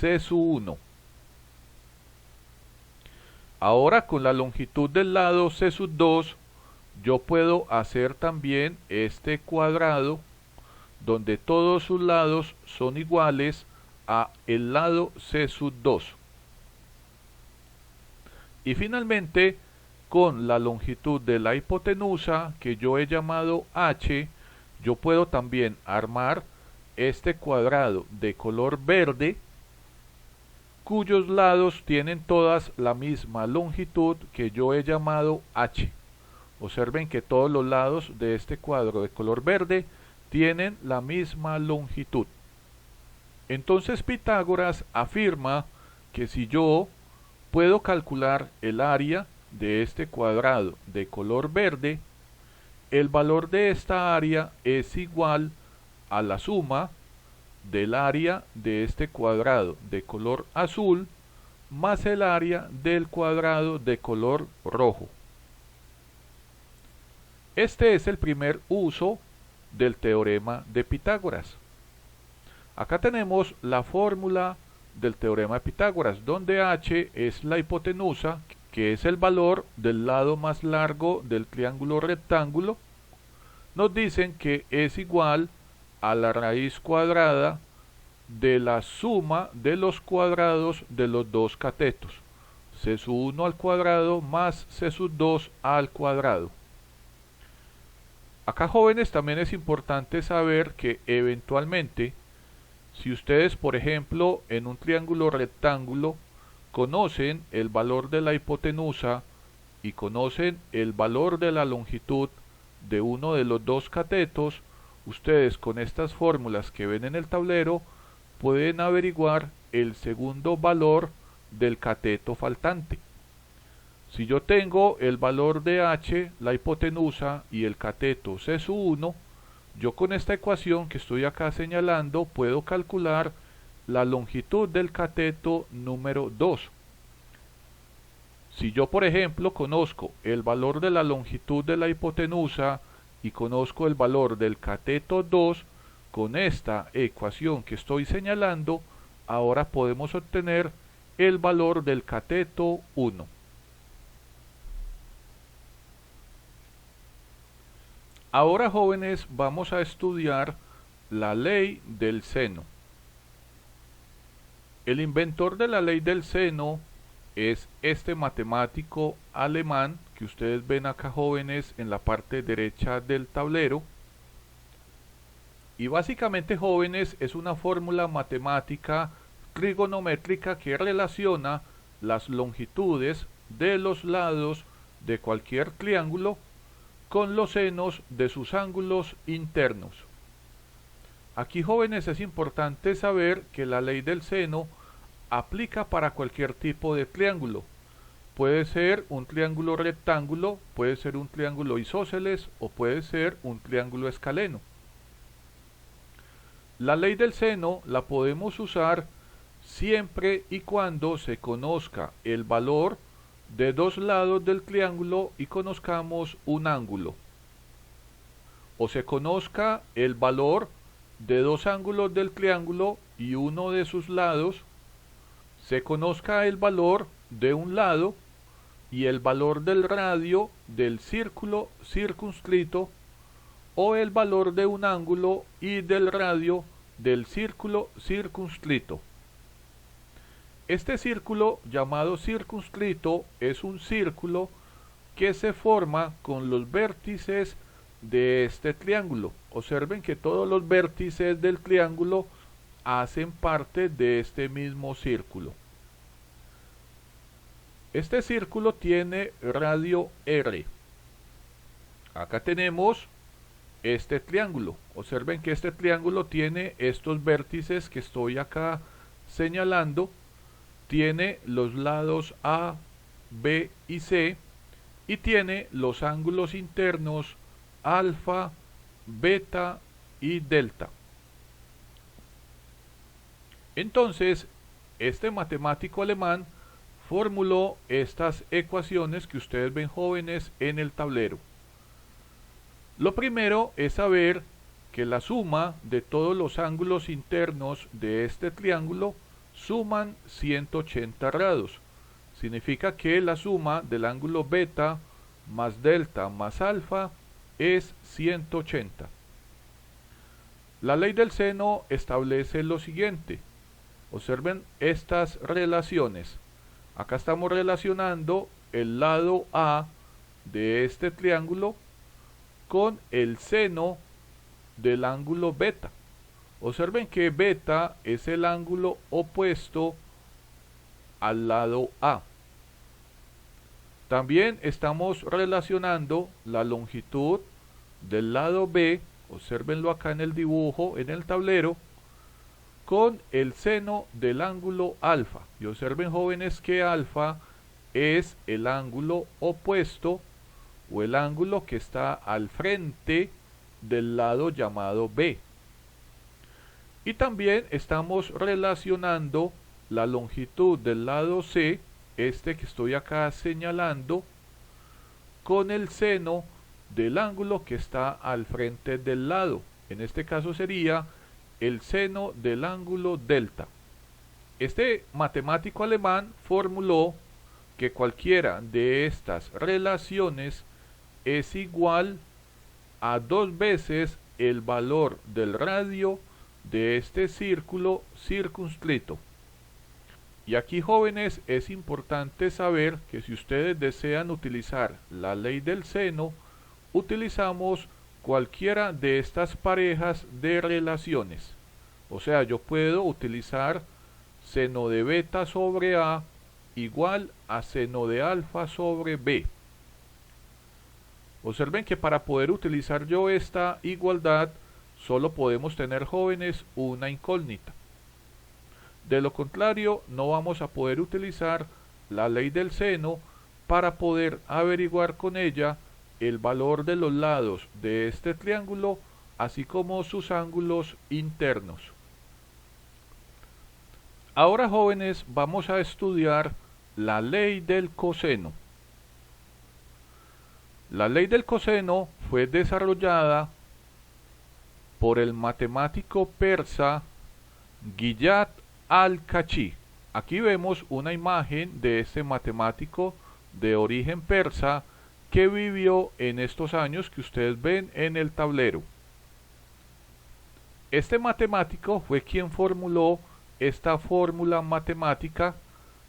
C1. Ahora con la longitud del lado C2 yo puedo hacer también este cuadrado donde todos sus lados son iguales a el lado C2. Y finalmente, con la longitud de la hipotenusa que yo he llamado H, yo puedo también armar este cuadrado de color verde, cuyos lados tienen todas la misma longitud que yo he llamado H. Observen que todos los lados de este cuadro de color verde tienen la misma longitud. Entonces Pitágoras afirma que si yo puedo calcular el área de este cuadrado de color verde, el valor de esta área es igual a la suma del área de este cuadrado de color azul más el área del cuadrado de color rojo. Este es el primer uso del teorema de Pitágoras. Acá tenemos la fórmula del teorema de Pitágoras, donde H es la hipotenusa, que es el valor del lado más largo del triángulo rectángulo. Nos dicen que es igual a la raíz cuadrada de la suma de los cuadrados de los dos catetos, C1 al cuadrado más C2 al cuadrado. Acá, jóvenes, también es importante saber que eventualmente, si ustedes, por ejemplo, en un triángulo rectángulo conocen el valor de la hipotenusa y conocen el valor de la longitud de uno de los dos catetos, ustedes con estas fórmulas que ven en el tablero pueden averiguar el segundo valor del cateto faltante. Si yo tengo el valor de H, la hipotenusa, y el cateto C1, yo con esta ecuación que estoy acá señalando puedo calcular la longitud del cateto número 2. Si yo, por ejemplo, conozco el valor de la longitud de la hipotenusa y conozco el valor del cateto 2, con esta ecuación que estoy señalando, ahora podemos obtener el valor del cateto 1. Ahora, jóvenes, vamos a estudiar la ley del seno. El inventor de la ley del seno es este matemático alemán que ustedes ven acá, jóvenes, en la parte derecha del tablero. Y básicamente, jóvenes, es una fórmula matemática trigonométrica que relaciona las longitudes de los lados de cualquier triángulo con los senos de sus ángulos internos. Aquí, jóvenes, es importante saber que la ley del seno aplica para cualquier tipo de triángulo. Puede ser un triángulo rectángulo, puede ser un triángulo isósceles o puede ser un triángulo escaleno. La ley del seno la podemos usar siempre y cuando se conozca el valor de dos lados del triángulo y conozcamos un ángulo, o se conozca el valor de dos ángulos del triángulo y uno de sus lados, se conozca el valor de un lado y el valor del radio del círculo circunscrito, o el valor de un ángulo y del radio del círculo circunscrito. Este círculo llamado circunscrito es un círculo que se forma con los vértices de este triángulo. Observen que todos los vértices del triángulo hacen parte de este mismo círculo. Este círculo tiene radio R. Acá tenemos este triángulo. Observen que este triángulo tiene estos vértices que estoy acá señalando. Tiene los lados A, B y C y tiene los ángulos internos alfa, beta y delta. Entonces, este matemático alemán formuló estas ecuaciones que ustedes ven, jóvenes, en el tablero. Lo primero es saber que la suma de todos los ángulos internos de este triángulo suman 180 grados. Significa que la suma del ángulo beta más delta más alfa es 180. La ley del seno establece lo siguiente. Observen estas relaciones. Acá estamos relacionando el lado A de este triángulo con el seno del ángulo beta. Observen que beta es el ángulo opuesto al lado A. También estamos relacionando la longitud del lado B, observenlo acá en el dibujo, en el tablero, con el seno del ángulo alfa. Y observen, jóvenes, que alfa es el ángulo opuesto o el ángulo que está al frente del lado llamado B. Y también estamos relacionando la longitud del lado C, este que estoy acá señalando, con el seno del ángulo que está al frente del lado. En este caso sería el seno del ángulo delta. Este matemático alemán formuló que cualquiera de estas relaciones es igual a 2 veces el valor del radio de este círculo circunscrito. Y aquí, jóvenes, es importante saber que si ustedes desean utilizar la ley del seno, utilizamos cualquiera de estas parejas de relaciones. O sea, yo puedo utilizar seno de beta sobre A igual a seno de alfa sobre B. Observen que para poder utilizar yo esta igualdad, solo podemos tener, jóvenes, una incógnita. De lo contrario, no vamos a poder utilizar la ley del seno para poder averiguar con ella el valor de los lados de este triángulo, así como sus ángulos internos. Ahora, jóvenes, vamos a estudiar la ley del coseno. La ley del coseno fue desarrollada por el matemático persa Giyat al-Kashi. Aquí vemos una imagen de este matemático de origen persa que vivió en estos años que ustedes ven en el tablero. Este matemático fue quien formuló esta fórmula matemática,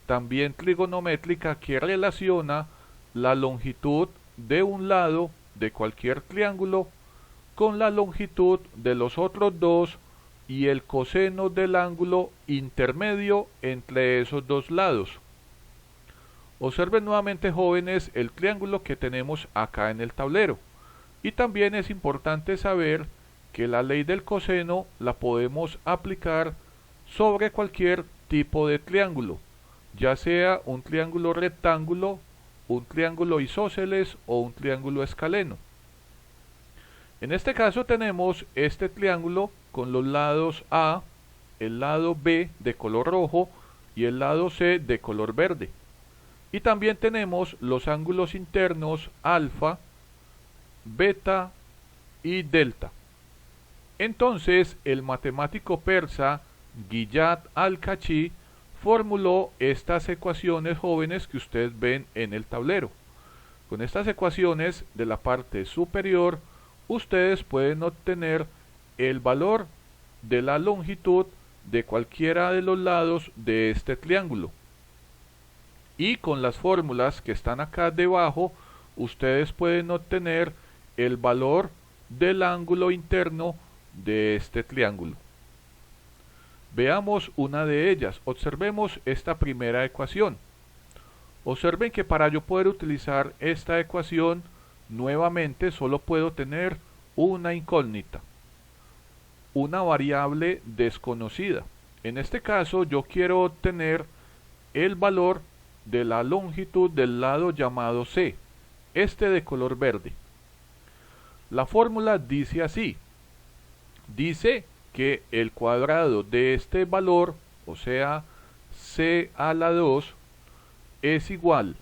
también trigonométrica, que relaciona la longitud de un lado de cualquier triángulo con la longitud de los otros dos y el coseno del ángulo intermedio entre esos dos lados. Observen nuevamente, jóvenes, el triángulo que tenemos acá en el tablero. Y también es importante saber que la ley del coseno la podemos aplicar sobre cualquier tipo de triángulo, ya sea un triángulo rectángulo, un triángulo isósceles o un triángulo escaleno. En este caso tenemos este triángulo con los lados A, el lado B de color rojo y el lado C de color verde. Y también tenemos los ángulos internos alfa, beta y delta. Entonces, el matemático persa Giyat al-Kashi formuló estas ecuaciones, jóvenes, que ustedes ven en el tablero. Con estas ecuaciones de la parte superior, ustedes pueden obtener el valor de la longitud de cualquiera de los lados de este triángulo. Y con las fórmulas que están acá debajo, ustedes pueden obtener el valor del ángulo interno de este triángulo. Veamos una de ellas. Observemos esta primera ecuación. Observen que para yo poder utilizar esta ecuación nuevamente solo puedo tener una incógnita, una variable desconocida. En este caso yo quiero obtener el valor de la longitud del lado llamado C, este de color verde. La fórmula dice así, dice que el cuadrado de este valor, o sea, C a la 2, es igual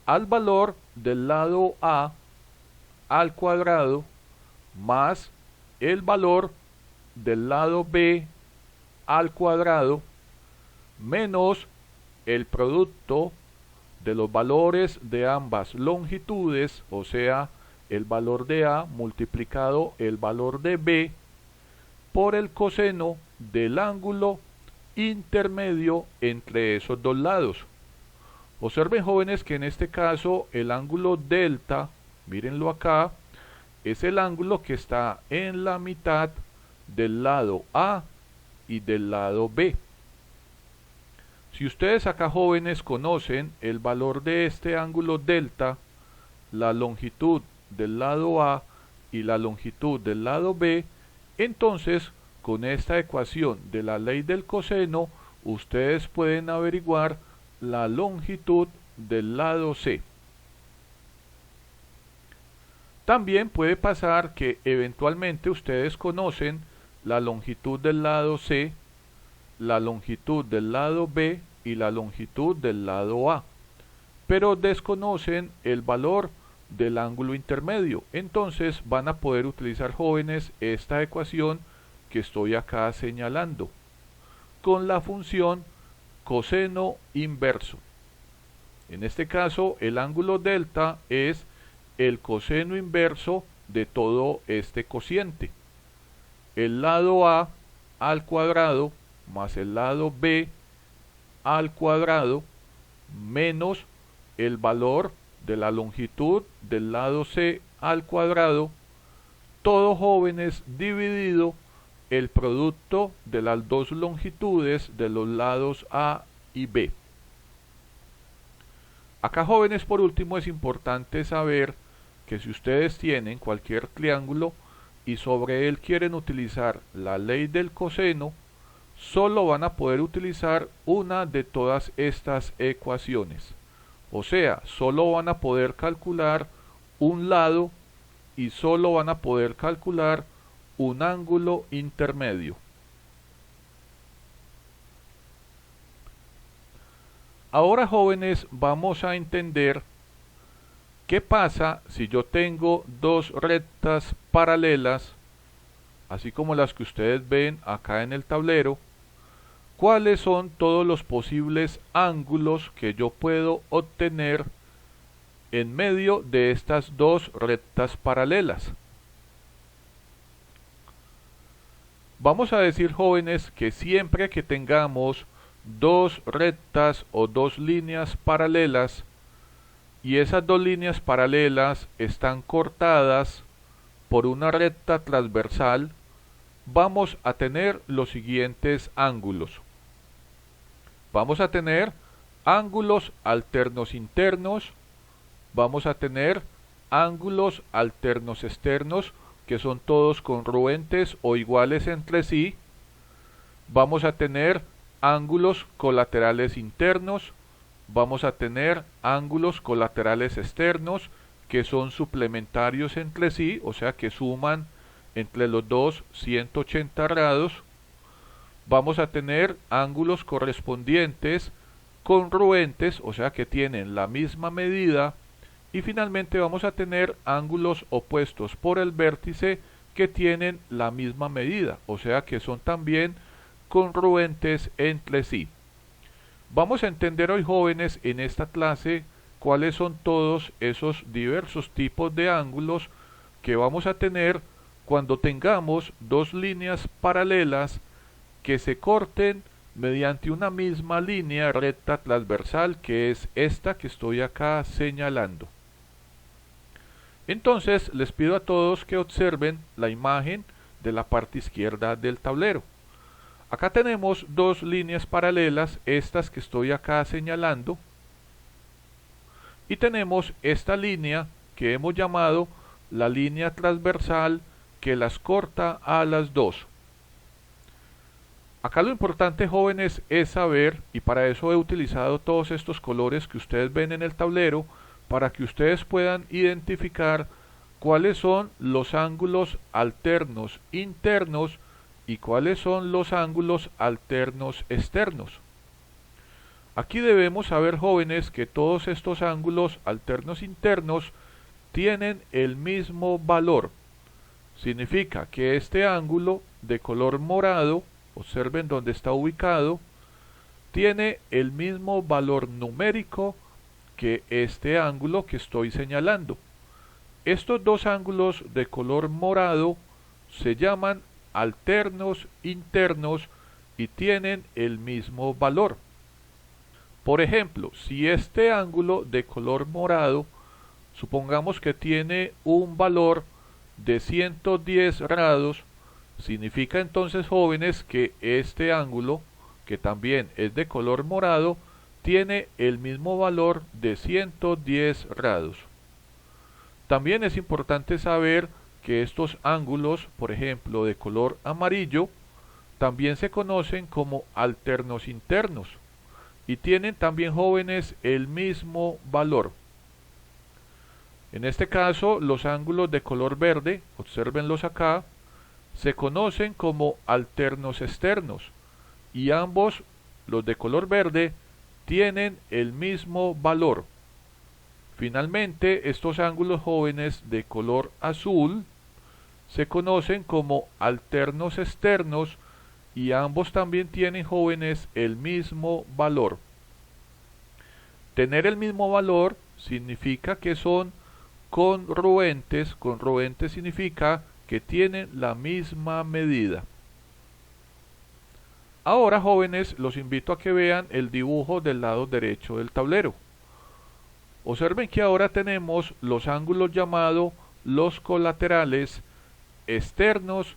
al valor del lado A al cuadrado más el valor del lado B al cuadrado menos el producto de los valores de ambas longitudes, o sea, el valor de A multiplicado el valor de B por el coseno del ángulo intermedio entre esos dos lados. Observen, jóvenes, que en este caso el ángulo delta, mírenlo acá, es el ángulo que está en la mitad del lado A y del lado B. Si ustedes acá, jóvenes, conocen el valor de este ángulo delta, la longitud del lado A y la longitud del lado B, entonces con esta ecuación de la ley del coseno ustedes pueden averiguar la longitud del lado C. También puede pasar que eventualmente ustedes conocen la longitud del lado C, la longitud del lado B y la longitud del lado A, pero desconocen el valor del ángulo intermedio. Entonces van a poder utilizar, jóvenes, esta ecuación que estoy acá señalando con la función coseno inverso. En este caso el ángulo delta es el coseno inverso de todo este cociente. El lado A al cuadrado más el lado B al cuadrado menos el valor de la longitud del lado C al cuadrado, todo, jóvenes, dividido el producto de las dos longitudes de los lados A y B. Acá, jóvenes, por último es importante saber que si ustedes tienen cualquier triángulo y sobre él quieren utilizar la ley del coseno, solo van a poder utilizar una de todas estas ecuaciones. O sea, solo van a poder calcular un lado y solo van a poder calcular un ángulo intermedio. Ahora, jóvenes, vamos a entender qué pasa si yo tengo dos rectas paralelas, así como las que ustedes ven acá en el tablero. ¿Cuáles son todos los posibles ángulos que yo puedo obtener en medio de estas dos rectas paralelas? Vamos a decir, jóvenes, que siempre que tengamos dos rectas o dos líneas paralelas y esas dos líneas paralelas están cortadas por una recta transversal, vamos a tener los siguientes ángulos. Vamos a tener ángulos alternos internos, vamos a tener ángulos alternos externos, que son todos congruentes o iguales entre sí. Vamos a tener ángulos colaterales internos, vamos a tener ángulos colaterales externos, que son suplementarios entre sí, o sea que suman entre los dos 180 grados. Vamos a tener ángulos correspondientes congruentes, o sea que tienen la misma medida. Y finalmente vamos a tener ángulos opuestos por el vértice que tienen la misma medida, o sea que son también congruentes entre sí. Vamos a entender hoy, jóvenes, en esta clase cuáles son todos esos diversos tipos de ángulos que vamos a tener cuando tengamos dos líneas paralelas que se corten mediante una misma línea recta transversal, que es esta que estoy acá señalando. Entonces les pido a todos que observen la imagen de la parte izquierda del tablero. Acá tenemos dos líneas paralelas, estas que estoy acá señalando, y tenemos esta línea que hemos llamado la línea transversal que las corta a las dos. Acá lo importante, jóvenes, es saber, y para eso he utilizado todos estos colores que ustedes ven en el tablero, para que ustedes puedan identificar cuáles son los ángulos alternos internos y cuáles son los ángulos alternos externos. Aquí debemos saber, jóvenes, que todos estos ángulos alternos internos tienen el mismo valor. Significa que este ángulo de color morado, observen dónde está ubicado, tiene el mismo valor numérico que este ángulo que estoy señalando. Estos dos ángulos de color morado se llaman alternos internos y tienen el mismo valor. Por ejemplo, si este ángulo de color morado, supongamos que tiene un valor de 110 grados, significa entonces, jóvenes, que este ángulo, que también es de color morado, tiene el mismo valor de 110 grados. También es importante saber que estos ángulos, por ejemplo, de color amarillo, también se conocen como alternos internos y tienen también, jóvenes, el mismo valor. En este caso, los ángulos de color verde, obsérvenlos acá, se conocen como alternos externos y ambos, los de color verde, tienen el mismo valor. Finalmente, estos ángulos, jóvenes, de color azul se conocen como alternos externos y ambos también tienen, jóvenes, el mismo valor. Tener el mismo valor significa que son congruentes. Congruentes significa que tienen la misma medida. Ahora, jóvenes, los invito a que vean el dibujo del lado derecho del tablero. Observen que ahora tenemos los ángulos llamados los colaterales externos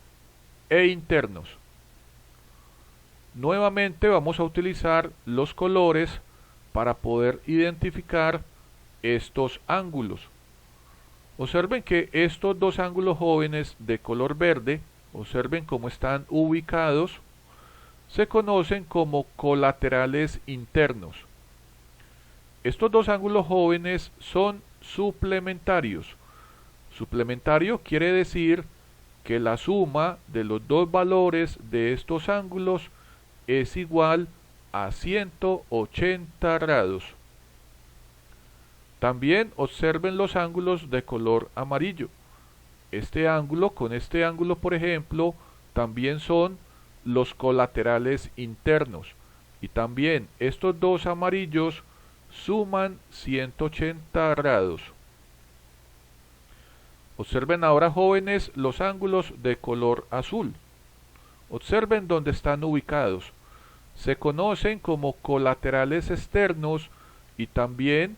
e internos. Nuevamente vamos a utilizar los colores para poder identificar estos ángulos. Observen que estos dos ángulos, jóvenes, de color verde, observen cómo están ubicados, se conocen como colaterales internos. Estos dos ángulos, jóvenes, son suplementarios. Suplementario quiere decir que la suma de los dos valores de estos ángulos es igual a 180 grados. También observen los ángulos de color amarillo. Este ángulo con este ángulo, por ejemplo, también son los colaterales internos. Y también estos dos amarillos suman 180 grados. Observen ahora, jóvenes, los ángulos de color azul. Observen dónde están ubicados. Se conocen como colaterales externos y también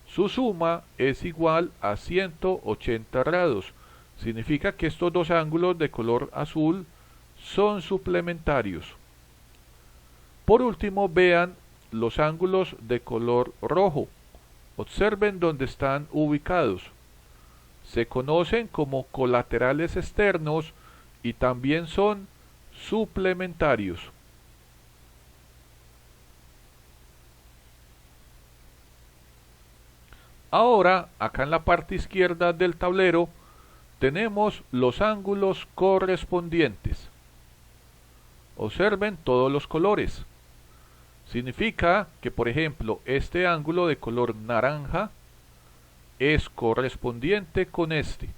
su suma es igual a 180 grados. Significa que estos dos ángulos de color azul son suplementarios. Por último, vean los ángulos de color rojo. Observen dónde están ubicados. Se conocen como colaterales externos y también son suplementarios. Ahora, acá en la parte izquierda del tablero, tenemos los ángulos correspondientes. Observen todos los colores. Significa que, por ejemplo, este ángulo de color naranja es correspondiente con este.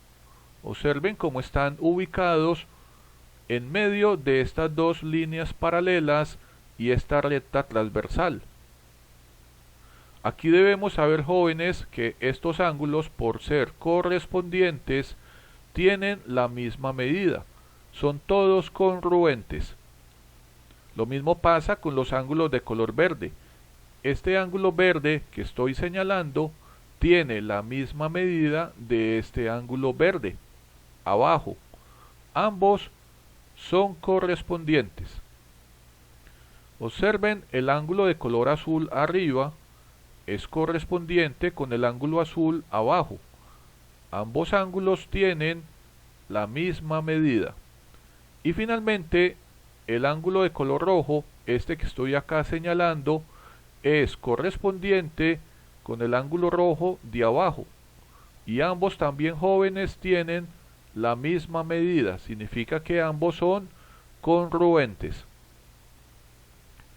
Observen cómo están ubicados en medio de estas dos líneas paralelas y esta recta transversal. Aquí debemos saber, jóvenes, que estos ángulos, por ser correspondientes, tienen la misma medida. Son todos congruentes. Lo mismo pasa con los ángulos de color verde. Este ángulo verde que estoy señalando tiene la misma medida de este ángulo verde, abajo. Ambos son correspondientes. Observen, el ángulo de color azul arriba es correspondiente con el ángulo azul abajo. Ambos ángulos tienen la misma medida. Y finalmente, el ángulo de color rojo, este que estoy acá señalando, es correspondiente con el ángulo rojo de abajo. Y ambos también, jóvenes, tienen la misma medida. Significa que ambos son congruentes.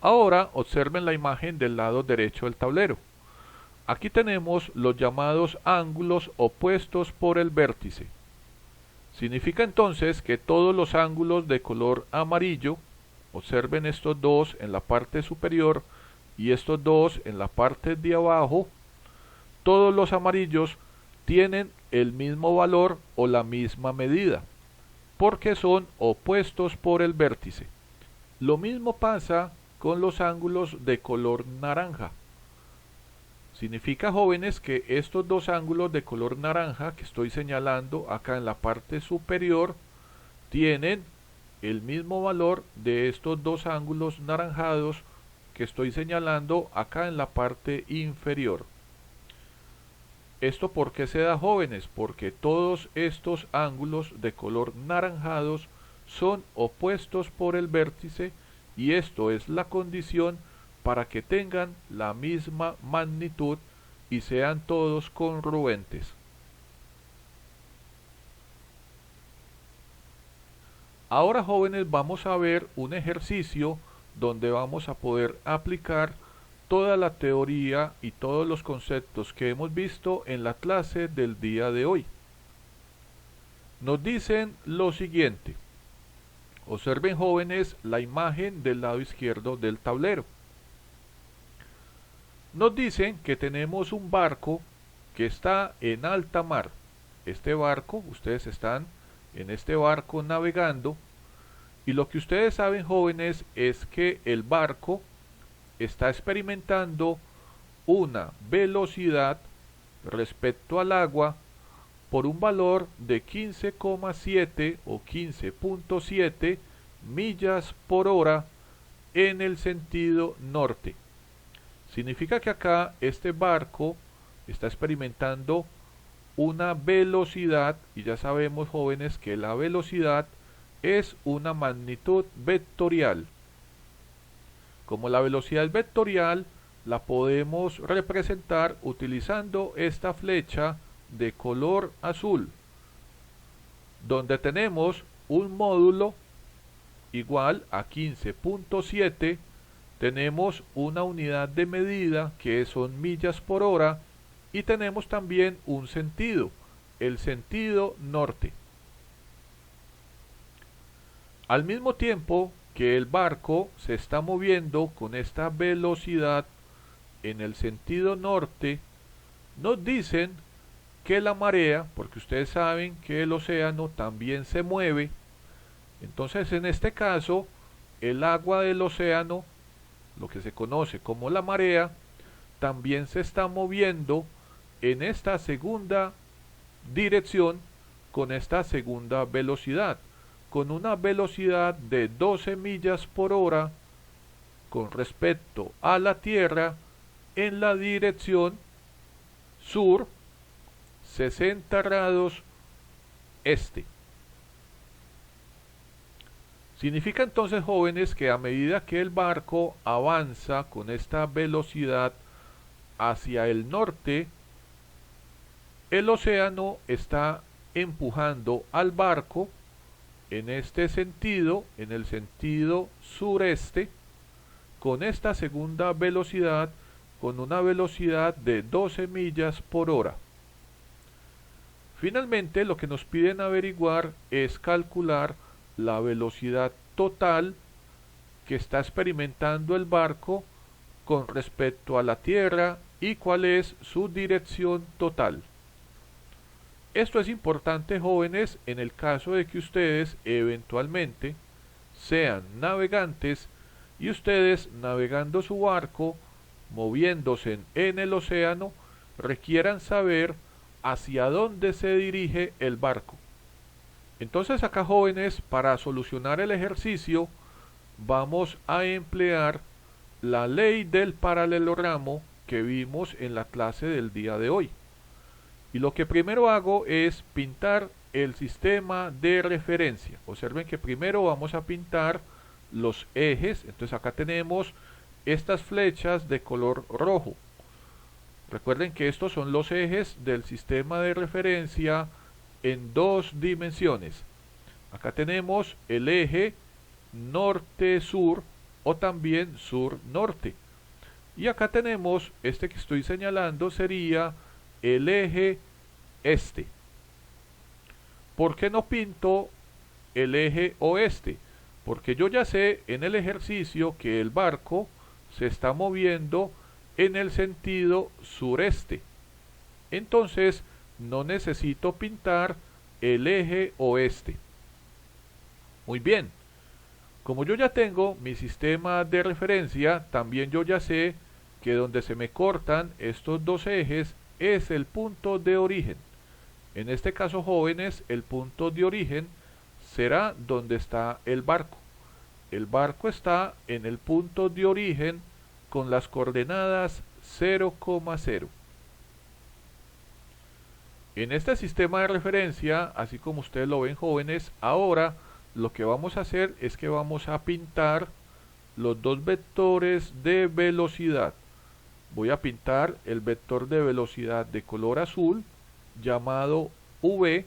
Ahora observen la imagen del lado derecho del tablero. Aquí tenemos los llamados ángulos opuestos por el vértice. Significa entonces que todos los ángulos de color amarillo, observen estos dos en la parte superior y estos dos en la parte de abajo, todos los amarillos tienen el mismo valor o la misma medida, porque son opuestos por el vértice. Lo mismo pasa con los ángulos de color naranja. Significa, jóvenes, que estos dos ángulos de color naranja que estoy señalando acá en la parte superior tienen el mismo valor de estos dos ángulos naranjados que estoy señalando acá en la parte inferior. ¿Esto por qué se da, jóvenes? Porque todos estos ángulos de color naranjados son opuestos por el vértice, y esto es la condición para que tengan la misma magnitud y sean todos congruentes. Ahora, jóvenes, vamos a ver un ejercicio donde vamos a poder aplicar toda la teoría y todos los conceptos que hemos visto en la clase del día de hoy. Nos dicen lo siguiente. Observen, jóvenes, la imagen del lado izquierdo del tablero. Nos dicen que tenemos un barco que está en alta mar. Este barco, ustedes están en este barco navegando, y lo que ustedes saben, jóvenes, es que el barco está experimentando una velocidad respecto al agua por un valor de 15,7 o 15,7 millas por hora en el sentido norte. Significa que acá este barco está experimentando una velocidad, y ya sabemos, jóvenes, que la velocidad es una magnitud vectorial. Como la velocidad es vectorial, la podemos representar utilizando esta flecha de color azul, donde tenemos un módulo igual a 15,7, tenemos una unidad de medida que son millas por hora, y tenemos también un sentido, el sentido norte. Al mismo tiempo que el barco se está moviendo con esta velocidad en el sentido norte, nos dicen que la marea, porque ustedes saben que el océano también se mueve, entonces en este caso el agua del océano, lo que se conoce como la marea, también se está moviendo en esta segunda dirección con esta segunda velocidad, con una velocidad de 12 millas por hora con respecto a la Tierra en la dirección sur 60 grados este. Significa entonces, jóvenes, que a medida que el barco avanza con esta velocidad hacia el norte, el océano está empujando al barco en este sentido, en el sentido sureste, con esta segunda velocidad, con una velocidad de 12 millas por hora. Finalmente, lo que nos piden averiguar es calcular la velocidad total que está experimentando el barco con respecto a la Tierra y cuál es su dirección total. Esto es importante, jóvenes, en el caso de que ustedes eventualmente sean navegantes y ustedes, navegando su barco, moviéndose en el océano, requieran saber hacia dónde se dirige el barco. Entonces acá, jóvenes, para solucionar el ejercicio vamos a emplear la ley del paralelogramo que vimos en la clase del día de hoy. Y lo que primero hago es pintar el sistema de referencia. Observen que primero vamos a pintar los ejes. Entonces acá tenemos estas flechas de color rojo. Recuerden que estos son los ejes del sistema de referencia en dos dimensiones. Acá tenemos el eje norte-sur o también sur-norte. Y acá tenemos este que estoy señalando, sería el eje este. ¿Por qué no pinto el eje oeste? Porque yo ya sé en el ejercicio que el barco se está moviendo en el sentido sureste. Entonces no necesito pintar el eje oeste. Muy bien. Como yo ya tengo mi sistema de referencia, también yo ya sé que donde se me cortan estos dos ejes es el punto de origen. En este caso, jóvenes, el punto de origen será donde está el barco. El barco está en el punto de origen con las coordenadas 0,0. En este sistema de referencia, así como ustedes lo ven, jóvenes, ahora lo que vamos a hacer es que vamos a pintar los dos vectores de velocidad. Voy a pintar el vector de velocidad de color azul llamado V,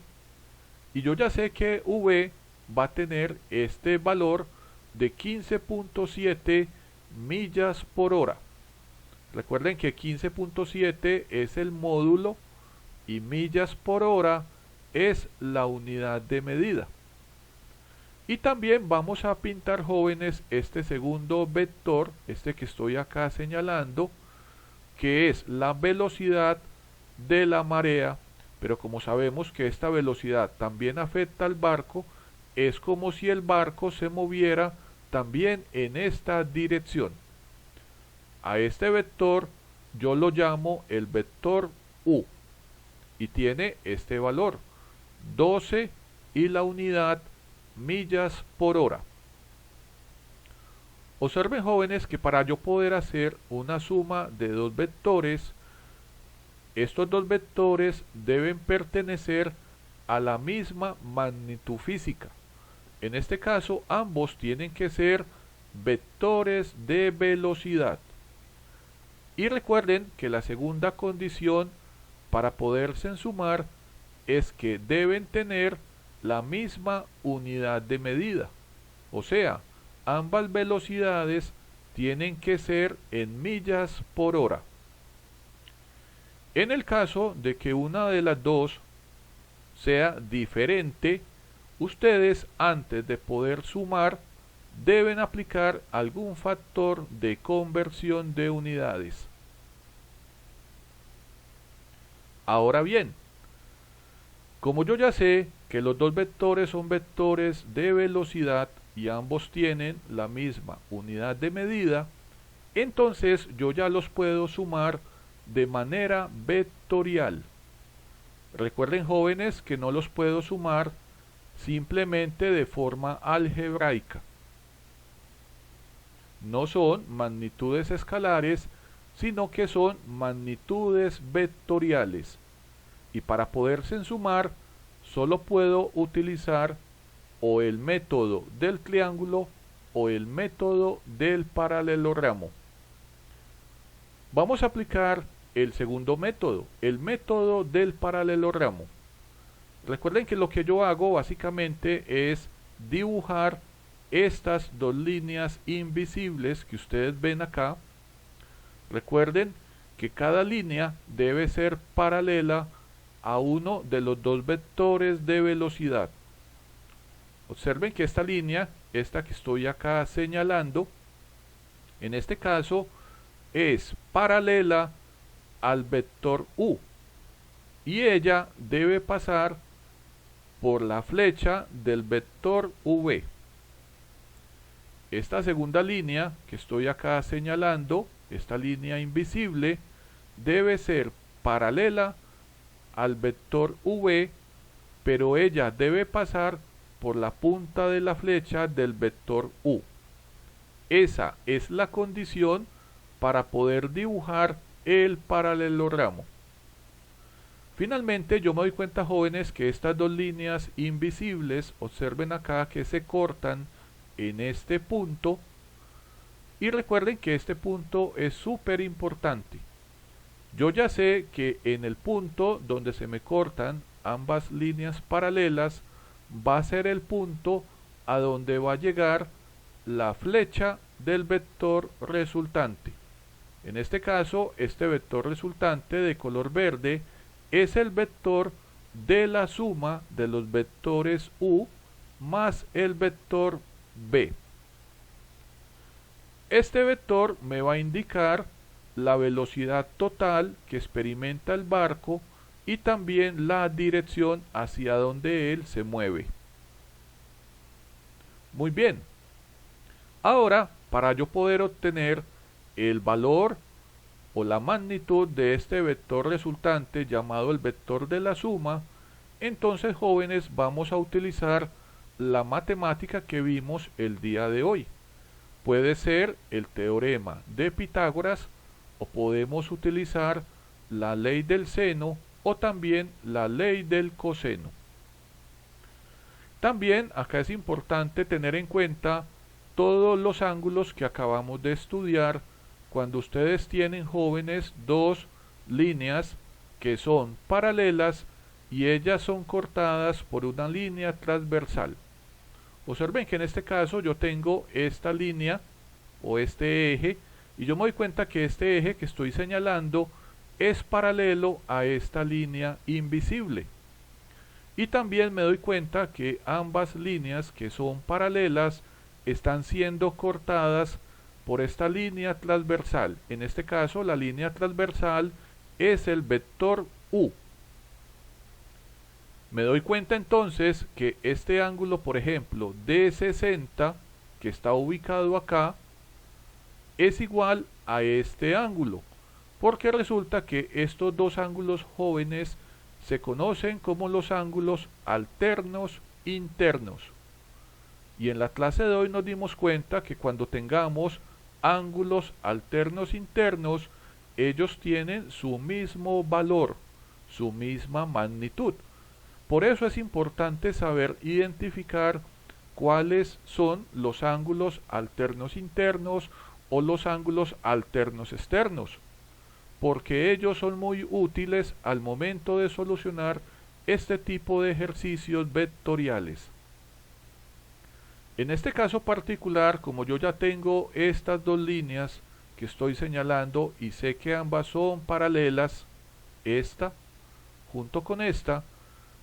y yo ya sé que V va a tener este valor de 15.7 millas por hora. Recuerden que 15.7 es el módulo y millas por hora es la unidad de medida. Y también vamos a pintar, jóvenes, este segundo vector, este que estoy acá señalando, que es la velocidad de la marea. Pero como sabemos que esta velocidad también afecta al barco, es como si el barco se moviera también en esta dirección. A este vector yo lo llamo el vector U y tiene este valor, 12 y la unidad millas por hora. Observen, jóvenes, que para yo poder hacer una suma de dos vectores, estos dos vectores deben pertenecer a la misma magnitud física. En este caso, ambos tienen que ser vectores de velocidad. Y recuerden que la segunda condición para poderse sumar es que deben tener la misma unidad de medida. O sea, ambas velocidades tienen que ser en millas por hora. En el caso de que una de las dos sea diferente, ustedes antes de poder sumar deben aplicar algún factor de conversión de unidades. Ahora bien, como yo ya sé que los dos vectores son vectores de velocidad y ambos tienen la misma unidad de medida, entonces yo ya los puedo sumar de manera vectorial. Recuerden, jóvenes, que no los puedo sumar simplemente de forma algebraica. No son magnitudes escalares, sino que son magnitudes vectoriales. Y para poderse sumar, solo puedo utilizar o el método del triángulo o el método del paralelogramo. Vamos a aplicar el segundo método, el método del paralelogramo. Recuerden que lo que yo hago básicamente es dibujar estas dos líneas invisibles que ustedes ven acá. Recuerden que cada línea debe ser paralela a uno de los dos vectores de velocidad. Observen que esta línea, esta que estoy acá señalando, en este caso es paralela al vector U y ella debe pasar por la flecha del vector V. Esta segunda línea que estoy acá señalando, esta línea invisible, debe ser paralela al vector v, pero ella debe pasar por la punta de la flecha del vector u. Esa es la condición para poder dibujar el paralelogramo. Finalmente yo me doy cuenta, jóvenes, que estas dos líneas invisibles, observen acá que se cortan en este punto, y recuerden que este punto es súper importante. Yo ya sé que en el punto donde se me cortan ambas líneas paralelas va a ser el punto a donde va a llegar la flecha del vector resultante. En este caso, este vector resultante de color verde es el vector de la suma de los vectores u más el vector b. Este vector me va a indicar la velocidad total que experimenta el barco y también la dirección hacia donde él se mueve. Muy bien. Ahora, para yo poder obtener el valor o la magnitud de este vector resultante llamado el vector de la suma, entonces, jóvenes, vamos a utilizar la matemática que vimos el día de hoy. Puede ser el teorema de Pitágoras, o podemos utilizar la ley del seno o también la ley del coseno. También acá es importante tener en cuenta todos los ángulos que acabamos de estudiar cuando ustedes tienen, jóvenes, dos líneas que son paralelas y ellas son cortadas por una línea transversal. Observen que en este caso yo tengo esta línea o este eje, y yo me doy cuenta que este eje que estoy señalando es paralelo a esta línea invisible. Y también me doy cuenta que ambas líneas que son paralelas están siendo cortadas por esta línea transversal. En este caso, la línea transversal es el vector u. Me doy cuenta entonces que este ángulo, por ejemplo, de 60, que está ubicado acá, es igual a este ángulo, porque resulta que estos dos ángulos, jóvenes, se conocen como los ángulos alternos internos. Y en la clase de hoy nos dimos cuenta que cuando tengamos ángulos alternos internos, ellos tienen su mismo valor, su misma magnitud. Por eso es importante saber identificar cuáles son los ángulos alternos internos o los ángulos alternos externos, porque ellos son muy útiles al momento de solucionar este tipo de ejercicios vectoriales. En este caso particular, como yo ya tengo estas dos líneas que estoy señalando y sé que ambas son paralelas, esta junto con esta,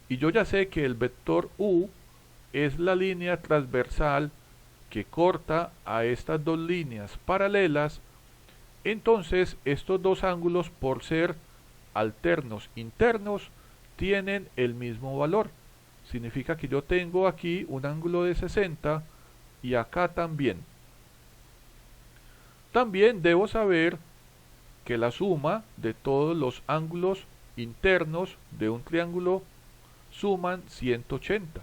y yo ya sé que el vector u es la línea transversal que corta a estas dos líneas paralelas, entonces estos dos ángulos, por ser alternos internos, tienen el mismo valor. Significa que yo tengo aquí un ángulo de 60 y acá también. También debo saber que la suma de todos los ángulos internos de un triángulo suman 180.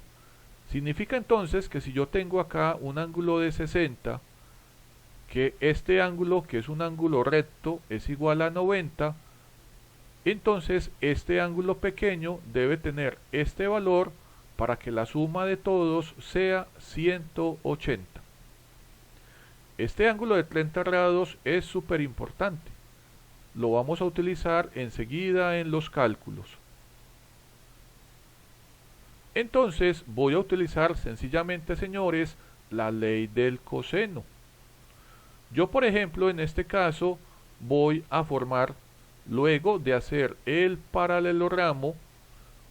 Significa entonces que si yo tengo acá un ángulo de 60, que este ángulo, que es un ángulo recto, es igual a 90, entonces este ángulo pequeño debe tener este valor para que la suma de todos sea 180. Este ángulo de 30 grados es súper importante. Lo vamos a utilizar enseguida en los cálculos. Entonces voy a utilizar sencillamente, señores, la ley del coseno. Yo, por ejemplo, en este caso voy a formar, luego de hacer el paralelogramo,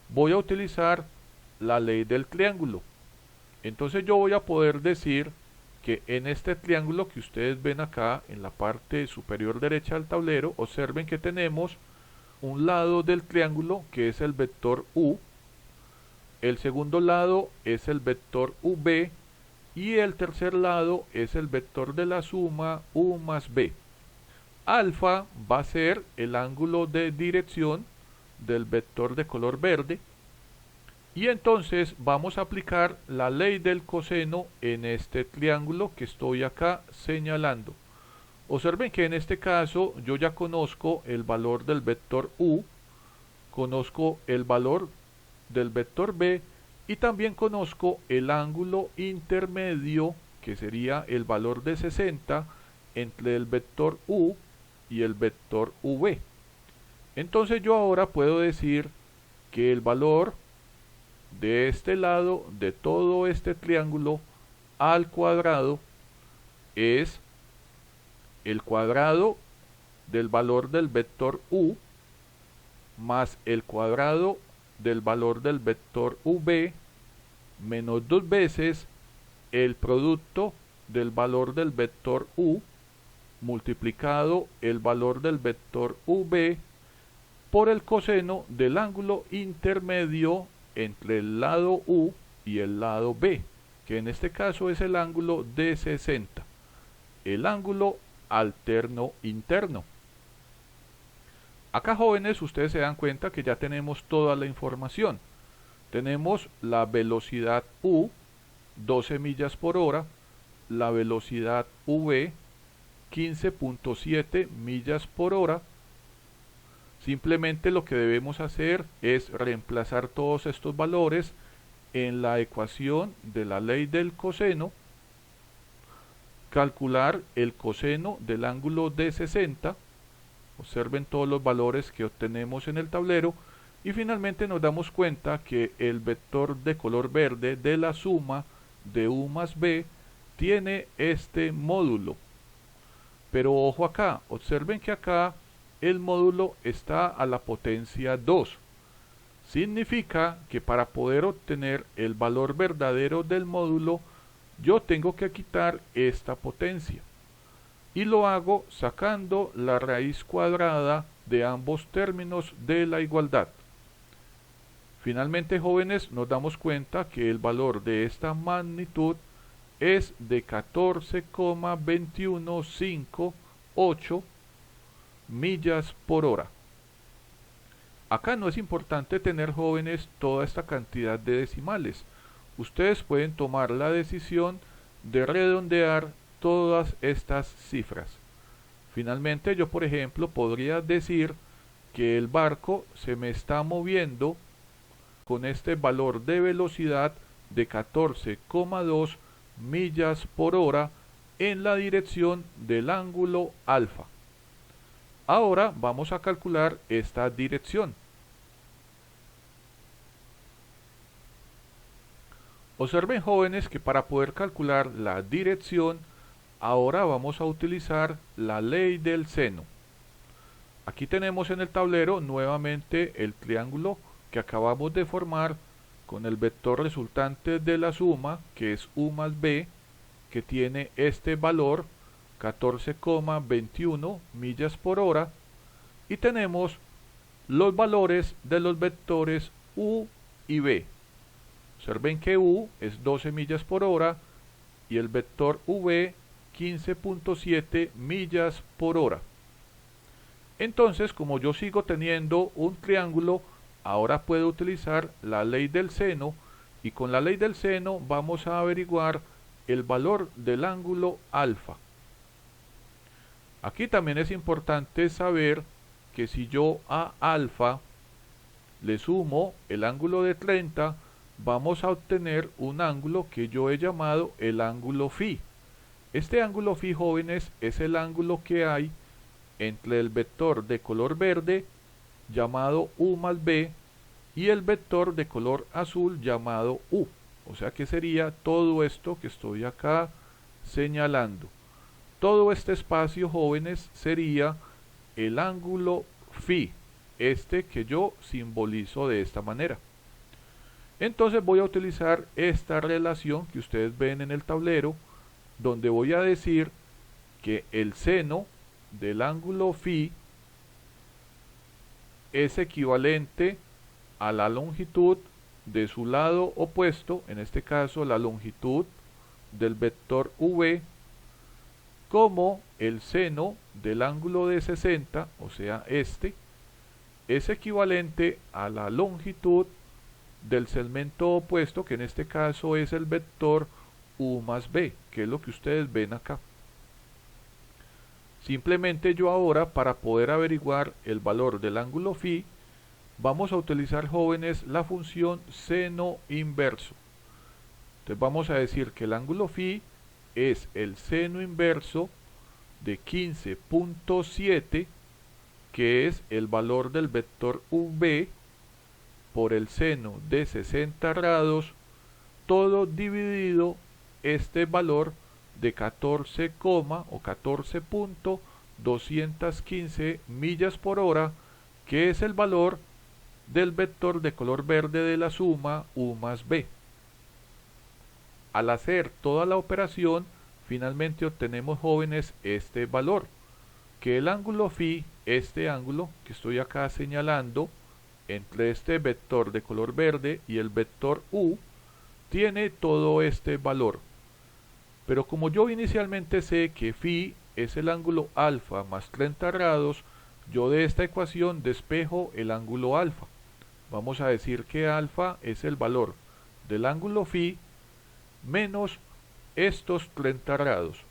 voy a utilizar la ley del triángulo. Entonces yo voy a poder decir que en este triángulo que ustedes ven acá en la parte superior derecha del tablero, observen que tenemos un lado del triángulo que es el vector u, el segundo lado es el vector v y el tercer lado es el vector de la suma u más b. alfa va a ser el ángulo de dirección del vector de color verde. Y entonces vamos a aplicar la ley del coseno en este triángulo que estoy acá señalando. Observen que en este caso yo ya conozco el valor del vector u, conozco el valor del vector b y también conozco el ángulo intermedio, que sería el valor de 60 entre el vector u y el vector v. Entonces yo ahora puedo decir que el valor de este lado de todo este triángulo al cuadrado es el cuadrado del valor del vector u más el cuadrado del valor del vector v menos 2 veces el producto del valor del vector u multiplicado el valor del vector v por el coseno del ángulo intermedio entre el lado u y el lado b, que en este caso es el ángulo de 60, el ángulo alterno interno. Acá, jóvenes, ustedes se dan cuenta que ya tenemos toda la información. Tenemos la velocidad u, 12 millas por hora, la velocidad v, 15.7 millas por hora. Simplemente lo que debemos hacer es reemplazar todos estos valores en la ecuación de la ley del coseno, calcular el coseno del ángulo de 60, observen todos los valores que obtenemos en el tablero y finalmente nos damos cuenta que el vector de color verde de la suma de u más b tiene este módulo. Pero ojo acá, observen que acá el módulo está a la potencia 2. Significa que para poder obtener el valor verdadero del módulo, yo tengo que quitar esta potencia. Y lo hago sacando la raíz cuadrada de ambos términos de la igualdad. Finalmente, jóvenes, nos damos cuenta que el valor de esta magnitud es de 14,21588 millas por hora. Acá no es importante tener, jóvenes, toda esta cantidad de decimales. Ustedes pueden tomar la decisión de redondear todas estas cifras. Finalmente, yo, por ejemplo, podría decir que el barco se me está moviendo con este valor de velocidad de 14,2 millas por hora en la dirección del ángulo alfa. Ahora vamos a calcular esta dirección. Observen, jóvenes, que para poder calcular la dirección, ahora vamos a utilizar la ley del seno. Aquí tenemos en el tablero nuevamente el triángulo que acabamos de formar con el vector resultante de la suma, que es u más b, que tiene este valor 14,21 millas por hora, y tenemos los valores de los vectores u y b. Observen que u es 12 millas por hora y el vector v 15.7 millas por hora. Entonces, como yo sigo teniendo un triángulo, ahora puedo utilizar la ley del seno, y con la ley del seno vamos a averiguar el valor del ángulo alfa. Aquí también es importante saber que si yo a alfa le sumo el ángulo de 30, vamos a obtener un ángulo que yo he llamado el ángulo phi. Este ángulo phi, jóvenes, es el ángulo que hay entre el vector de color verde llamado u más b y el vector de color azul llamado u. O sea que sería todo esto que estoy acá señalando. Todo este espacio, jóvenes, sería el ángulo phi, este que yo simbolizo de esta manera. Entonces voy a utilizar esta relación que ustedes ven en el tablero, donde voy a decir que el seno del ángulo phi es equivalente a la longitud de su lado opuesto, en este caso la longitud del vector v, como el seno del ángulo de 60, o sea este, es equivalente a la longitud del segmento opuesto, que en este caso es el vector u más b, que es lo que ustedes ven acá. Simplemente yo ahora, para poder averiguar el valor del ángulo phi, vamos a utilizar, jóvenes, la función seno inverso. Entonces vamos a decir que el ángulo phi es el seno inverso de 15.7, que es el valor del vector UV, por el seno de 60 grados, todo dividido este valor de 14, o 14.215 millas por hora, que es el valor del vector de color verde de la suma U más B. Al hacer toda la operación, finalmente obtenemos, jóvenes, este valor, que el ángulo phi, este ángulo que estoy acá señalando, entre este vector de color verde y el vector U, tiene todo este valor. Pero como yo inicialmente sé que phi es el ángulo alfa más 30 grados, yo de esta ecuación despejo el ángulo alfa. Vamos a decir que alfa es el valor del ángulo phi menos estos 30 grados.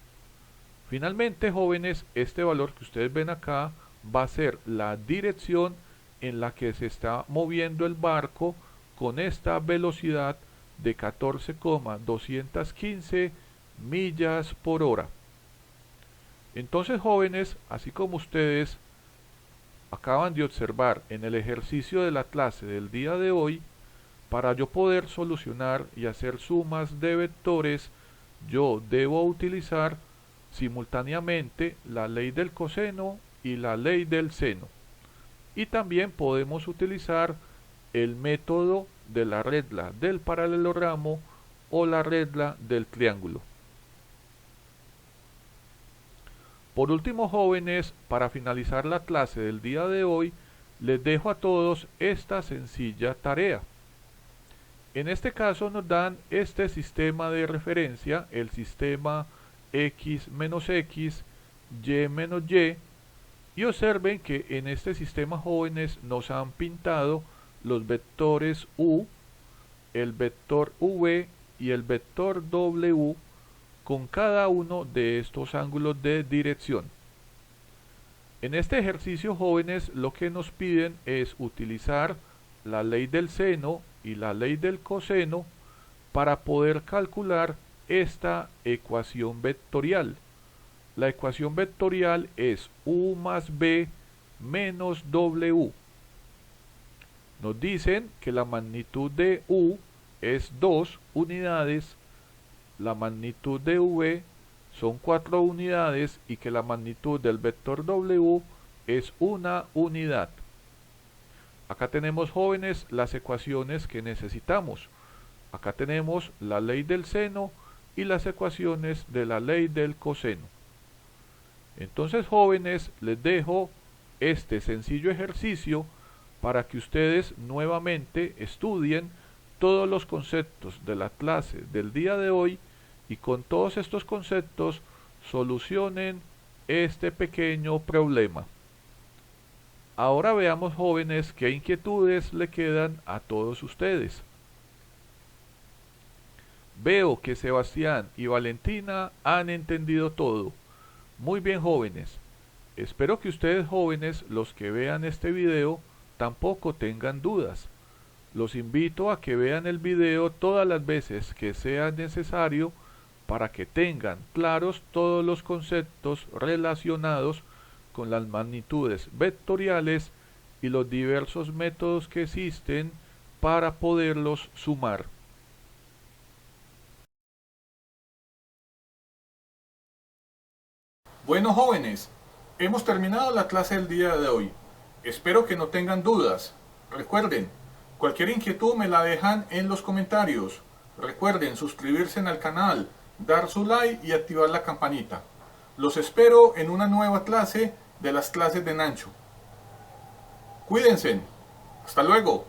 Finalmente, jóvenes, este valor que ustedes ven acá va a ser la dirección en la que se está moviendo el barco con esta velocidad de 14.215 millas por hora. Entonces, jóvenes, así como ustedes acaban de observar en el ejercicio de la clase del día de hoy, para yo poder solucionar y hacer sumas de vectores, yo debo utilizar simultáneamente la ley del coseno y la ley del seno. Y también podemos utilizar el método de la regla del paralelogramo o la regla del triángulo. Por último, jóvenes, para finalizar la clase del día de hoy, les dejo a todos esta sencilla tarea. En este caso nos dan este sistema de referencia, el sistema x menos x, y menos y, y observen que en este sistema, jóvenes, nos han pintado los vectores u, el vector v y el vector w con cada uno de estos ángulos de dirección. En este ejercicio, jóvenes, lo que nos piden es utilizar la ley del seno y la ley del coseno para poder calcular esta ecuación vectorial. La ecuación vectorial es u más b menos w. Nos dicen que la magnitud de u es 2 unidades, la magnitud de v son 4 unidades y que la magnitud del vector w es 1 unidad. Acá tenemos, jóvenes, las ecuaciones que necesitamos. Acá tenemos la ley del seno y las ecuaciones de la ley del coseno. Entonces, jóvenes, les dejo este sencillo ejercicio para que ustedes nuevamente estudien todos los conceptos de la clase del día de hoy y con todos estos conceptos solucionen este pequeño problema. Ahora veamos, jóvenes, qué inquietudes le quedan a todos ustedes. Veo que Sebastián y Valentina han entendido todo. Muy bien, jóvenes. Espero que ustedes, jóvenes, los que vean este video, tampoco tengan dudas. Los invito a que vean el video todas las veces que sea necesario para que tengan claros todos los conceptos relacionados con las magnitudes vectoriales y los diversos métodos que existen para poderlos sumar. Bueno, jóvenes, hemos terminado la clase del día de hoy. Espero que no tengan dudas. Recuerden, cualquier inquietud me la dejan en los comentarios. Recuerden suscribirse al canal, dar su like y activar la campanita. Los espero en una nueva clase de las clases de Nancho. Cuídense. Hasta luego.